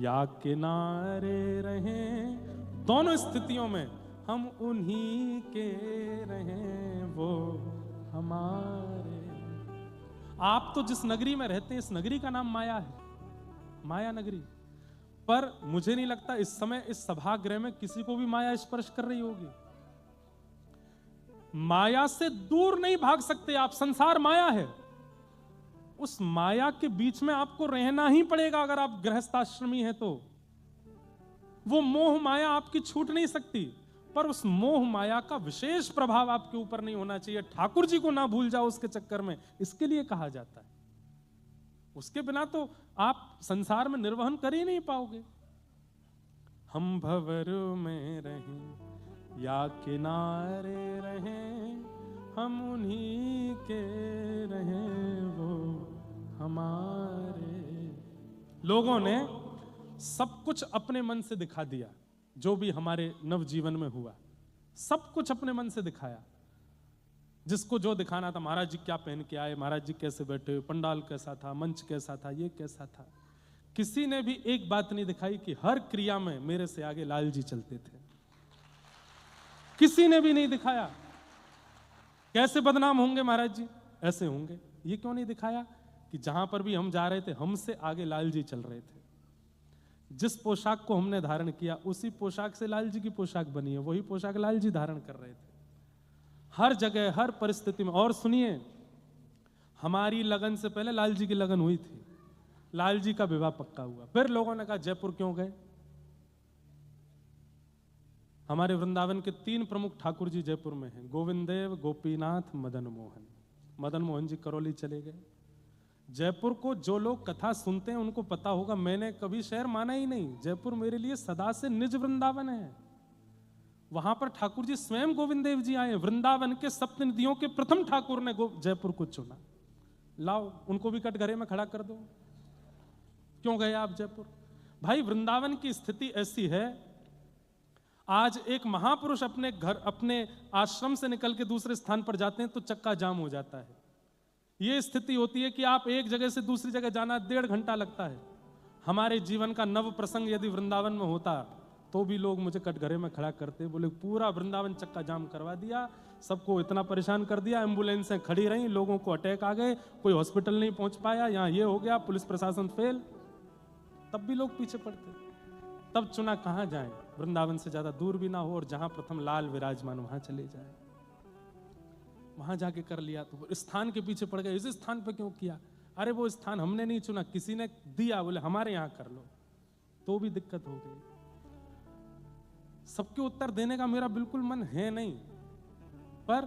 या किनारे रहें, दोनों स्थितियों में हम उन्हीं के रहें, वो हमारे। आप तो जिस नगरी में रहते हैं, इस नगरी का नाम माया है, माया नगरी। पर मुझे नहीं लगता इस समय इस सभागृह में किसी को भी माया स्पर्श कर रही होगी। माया से दूर नहीं भाग सकते आप, संसार माया है। उस माया के बीच में आपको रहना ही पड़ेगा। अगर आप गृहस्थाश्रमी हैं तो वो मोह माया आपकी छूट नहीं सकती, पर उस मोह माया का विशेष प्रभाव आपके ऊपर नहीं होना चाहिए। ठाकुर जी को ना भूल जाओ उसके चक्कर में, इसके लिए कहा जाता है। उसके बिना तो आप संसार में निर्वहन कर ही नहीं पाओगे। हम भंवर में रहें या किनारे रहें, हम उन्हीं के रहें, वो हमारे। लोगों ने सब कुछ अपने मन से दिखा दिया। जो भी हमारे नव जीवन में हुआ, सब कुछ अपने मन से दिखाया। जिसको जो दिखाना था, महाराज जी क्या पहन के आए, महाराज जी कैसे बैठे, पंडाल कैसा था, मंच कैसा था, ये कैसा था। किसी ने भी एक बात नहीं दिखाई कि हर क्रिया में मेरे से आगे लाल जी चलते थे। किसी ने भी नहीं दिखाया। कैसे बदनाम होंगे महाराज जी, ऐसे होंगे। ये क्यों नहीं दिखाया कि जहां पर भी हम जा रहे थे, हमसे आगे लाल जी चल रहे थे। जिस पोशाक को हमने धारण किया, उसी पोशाक से लाल जी की पोशाक बनी है, वही पोशाक लाल जी धारण कर रहे थे हर जगह, हर परिस्थिति में। और सुनिए, हमारी लगन से पहले लाल जी की लगन हुई थी, लाल जी का विवाह पक्का हुआ। फिर लोगों ने कहा जयपुर क्यों गए। हमारे वृंदावन के 3 प्रमुख ठाकुर जी जयपुर में हैं, गोविंदेव, गोपीनाथ, मदन मोहन। मदन मोहन जी करौली चले गए। जयपुर को जो लोग कथा सुनते हैं उनको पता होगा, मैंने कभी शहर माना ही नहीं। जयपुर मेरे लिए सदा से निज वृंदावन है। वहां पर ठाकुर जी स्वयं गोविंद देव जी आए। वृंदावन के सप्तनिधियों के प्रथम ठाकुर ने जयपुर को चुना। लाओ उनको भी कटघरे में खड़ा कर दो। क्यों गए आप जयपुर? भाई वृंदावन की स्थिति ऐसी है, आज एक महापुरुष अपने घर, अपने आश्रम से निकल के दूसरे स्थान पर जाते हैं तो चक्का जाम हो जाता है। ये स्थिति होती है कि आप एक जगह से दूसरी जगह जाना 1.5 घंटा लगता है। हमारे जीवन का नव प्रसंग यदि वृंदावन में होता तो भी लोग मुझे कटघरे में खड़ा करते, बोले पूरा वृंदावन चक्का जाम करवा दिया, सबको इतना परेशान कर दिया, एम्बुलेंसें खड़ी रहीं, लोगों को अटैक आ गए, कोई हॉस्पिटल नहीं पहुंच पाया, यहाँ ये हो गया, पुलिस प्रशासन फेल। तब भी लोग पीछे पड़ते। तब चुना कहाँ जाएं, वृंदावन से ज्यादा दूर भी ना हो और जहां प्रथम लाल विराजमान वहां चले जाए। वहां जाके कर लिया। तो स्थान के पीछे पड़ गए, इस स्थान पे क्यों किया? अरे वो स्थान हमने नहीं चुना, किसी ने दिया, बोले हमारे यहां कर लो, तो भी दिक्कत हो गई। सबके उत्तर देने का मेरा बिल्कुल मन है नहीं, पर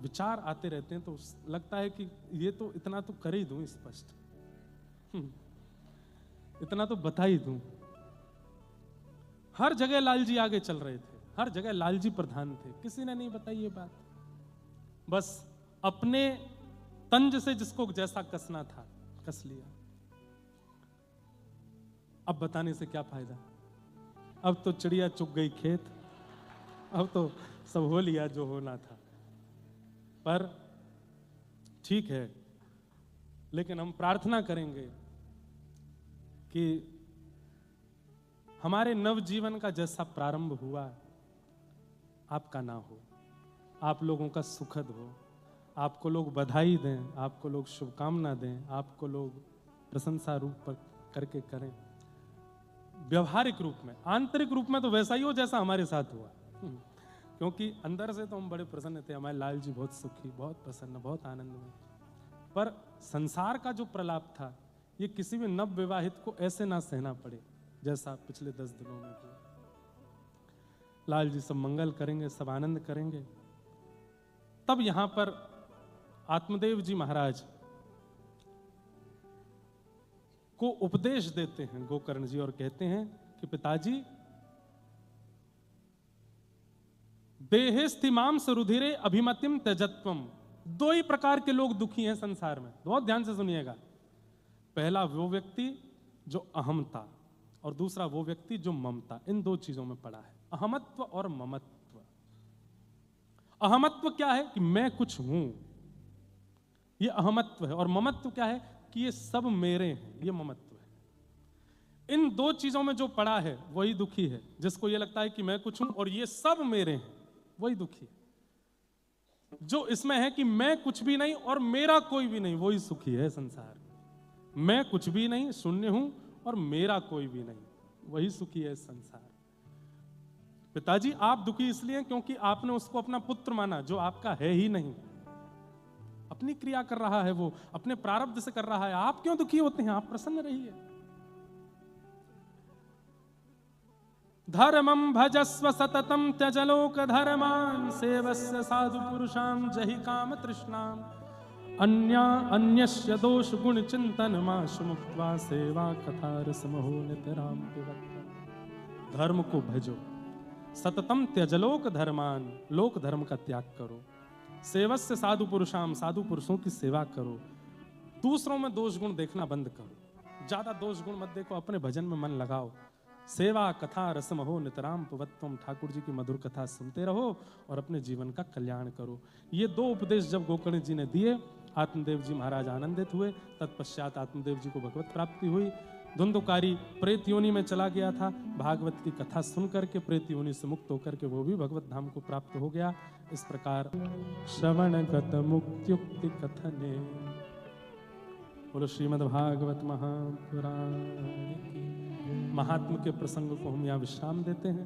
विचार आते रहते हैं तो लगता है कि ये तो इतना तो कर ही दूं स्पष्ट, इतना तो बता ही दूं। हर जगह लालजी आगे चल रहे थे, हर जगह लालजी प्रधान थे, किसी ने नहीं बताई ये बात। बस अपने तंज से जिसको जैसा कसना था कस लिया। अब बताने से क्या फायदा, अब तो चिड़िया चुग गई खेत, अब तो सब हो लिया जो होना था। पर ठीक है, लेकिन हम प्रार्थना करेंगे कि हमारे नवजीवन का जैसा प्रारंभ हुआ आपका ना हो, आप लोगों का सुखद हो, आपको लोग बधाई दें, आपको लोग शुभकामना दें, आपको लोग प्रशंसा रूप पर करके करें। व्यवहारिक रूप में, आंतरिक रूप में तो वैसा ही हो जैसा हमारे साथ हुआ, क्योंकि अंदर से तो हम बड़े प्रसन्न थे, हमारे लाल जी बहुत सुखी, बहुत प्रसन्न, बहुत आनंद में। पर संसार का जो प्रलाप था, ये किसी भी नव विवाहित को ऐसे ना सहना पड़े जैसा पिछले 10 दिनों में हुआ। लाल जी सब मंगल करेंगे, सब आनंद करेंगे। तब यहां पर आत्मदेव जी महाराज को उपदेश देते हैं गोकर्ण जी और कहते हैं कि पिताजी, देहेस्थिमांस रुधिरे अभिमतिम त्यजत्वम। 2 ही प्रकार के लोग दुखी हैं संसार में, बहुत ध्यान से सुनिएगा। पहला वो व्यक्ति जो अहमता, और दूसरा वो व्यक्ति जो ममता। इन 2 चीजों में पड़ा है, अहमत्व और ममत्व। अहमत्व क्या है कि मैं कुछ हूं, ये अहमत्व है, और ममत्व क्या है कि ये सब मेरे हैं, ये ममत्व है। इन 2 चीजों में जो पड़ा है वही दुखी है। जिसको ये लगता है कि मैं कुछ हूं और ये सब मेरे हैं, वही दुखी है। जो इसमें है कि मैं कुछ भी नहीं और मेरा कोई भी नहीं, वही सुखी है संसार। मैं कुछ भी नहीं, शून्य हूं, और मेरा कोई भी नहीं, वही सुखी है संसार। पिताजी, आप दुखी इसलिए क्योंकि आपने उसको अपना पुत्र माना जो आपका है ही नहीं। अपनी क्रिया कर रहा है, वो अपने प्रारब्ध से कर रहा है। आप क्यों दुखी होते हैं? आप प्रसन्न रहिए। धर्मं भजस्व सततं त्यजलोक धर्मान् सेवस्य साधु पुरुषां जहि काम तृष्णाम् अन्यस्य दोष गुण चिंतन माशु मुक्त्वा सेवा कथा रसमहो नितराम पिबत्ता। धर्म को भजो, सततम त्यजलोक धर्मान, लोक धर्म का त्याग करो, सेवस्य साधु पुरुषाम, साधु पुरुषों की सेवा करो, दूसरों में दोष गुण देखना बंद करो, ज्यादा दोष गुण मत देखो, अपने भजन में मन लगाओ। सेवा कथा रसमहो नितराम पिबत्वम, ठाकुर जी की मधुर कथा सुनते रहो और अपने जीवन का कल्याण करो। ये 2 उपदेश जब गोकर्ण जी ने दिए, आत्मदेव जी महाराज आनंदित हुए। तत्पश्चात आत्मदेव जी को भगवत प्राप्ति हुई। धुंधुकारी प्रेत योनि में चला गया था, भागवत की कथा सुन करके प्रेत योनि से मुक्त होकर के वो भी भगवत धाम को प्राप्त हो गया। इस प्रकार श्रवणगत मुक्त्युक्ति कथने, बोलो श्रीमद् भागवत महापुराण की। महात्म के प्रसंग को हम यहाँ विश्राम देते हैं।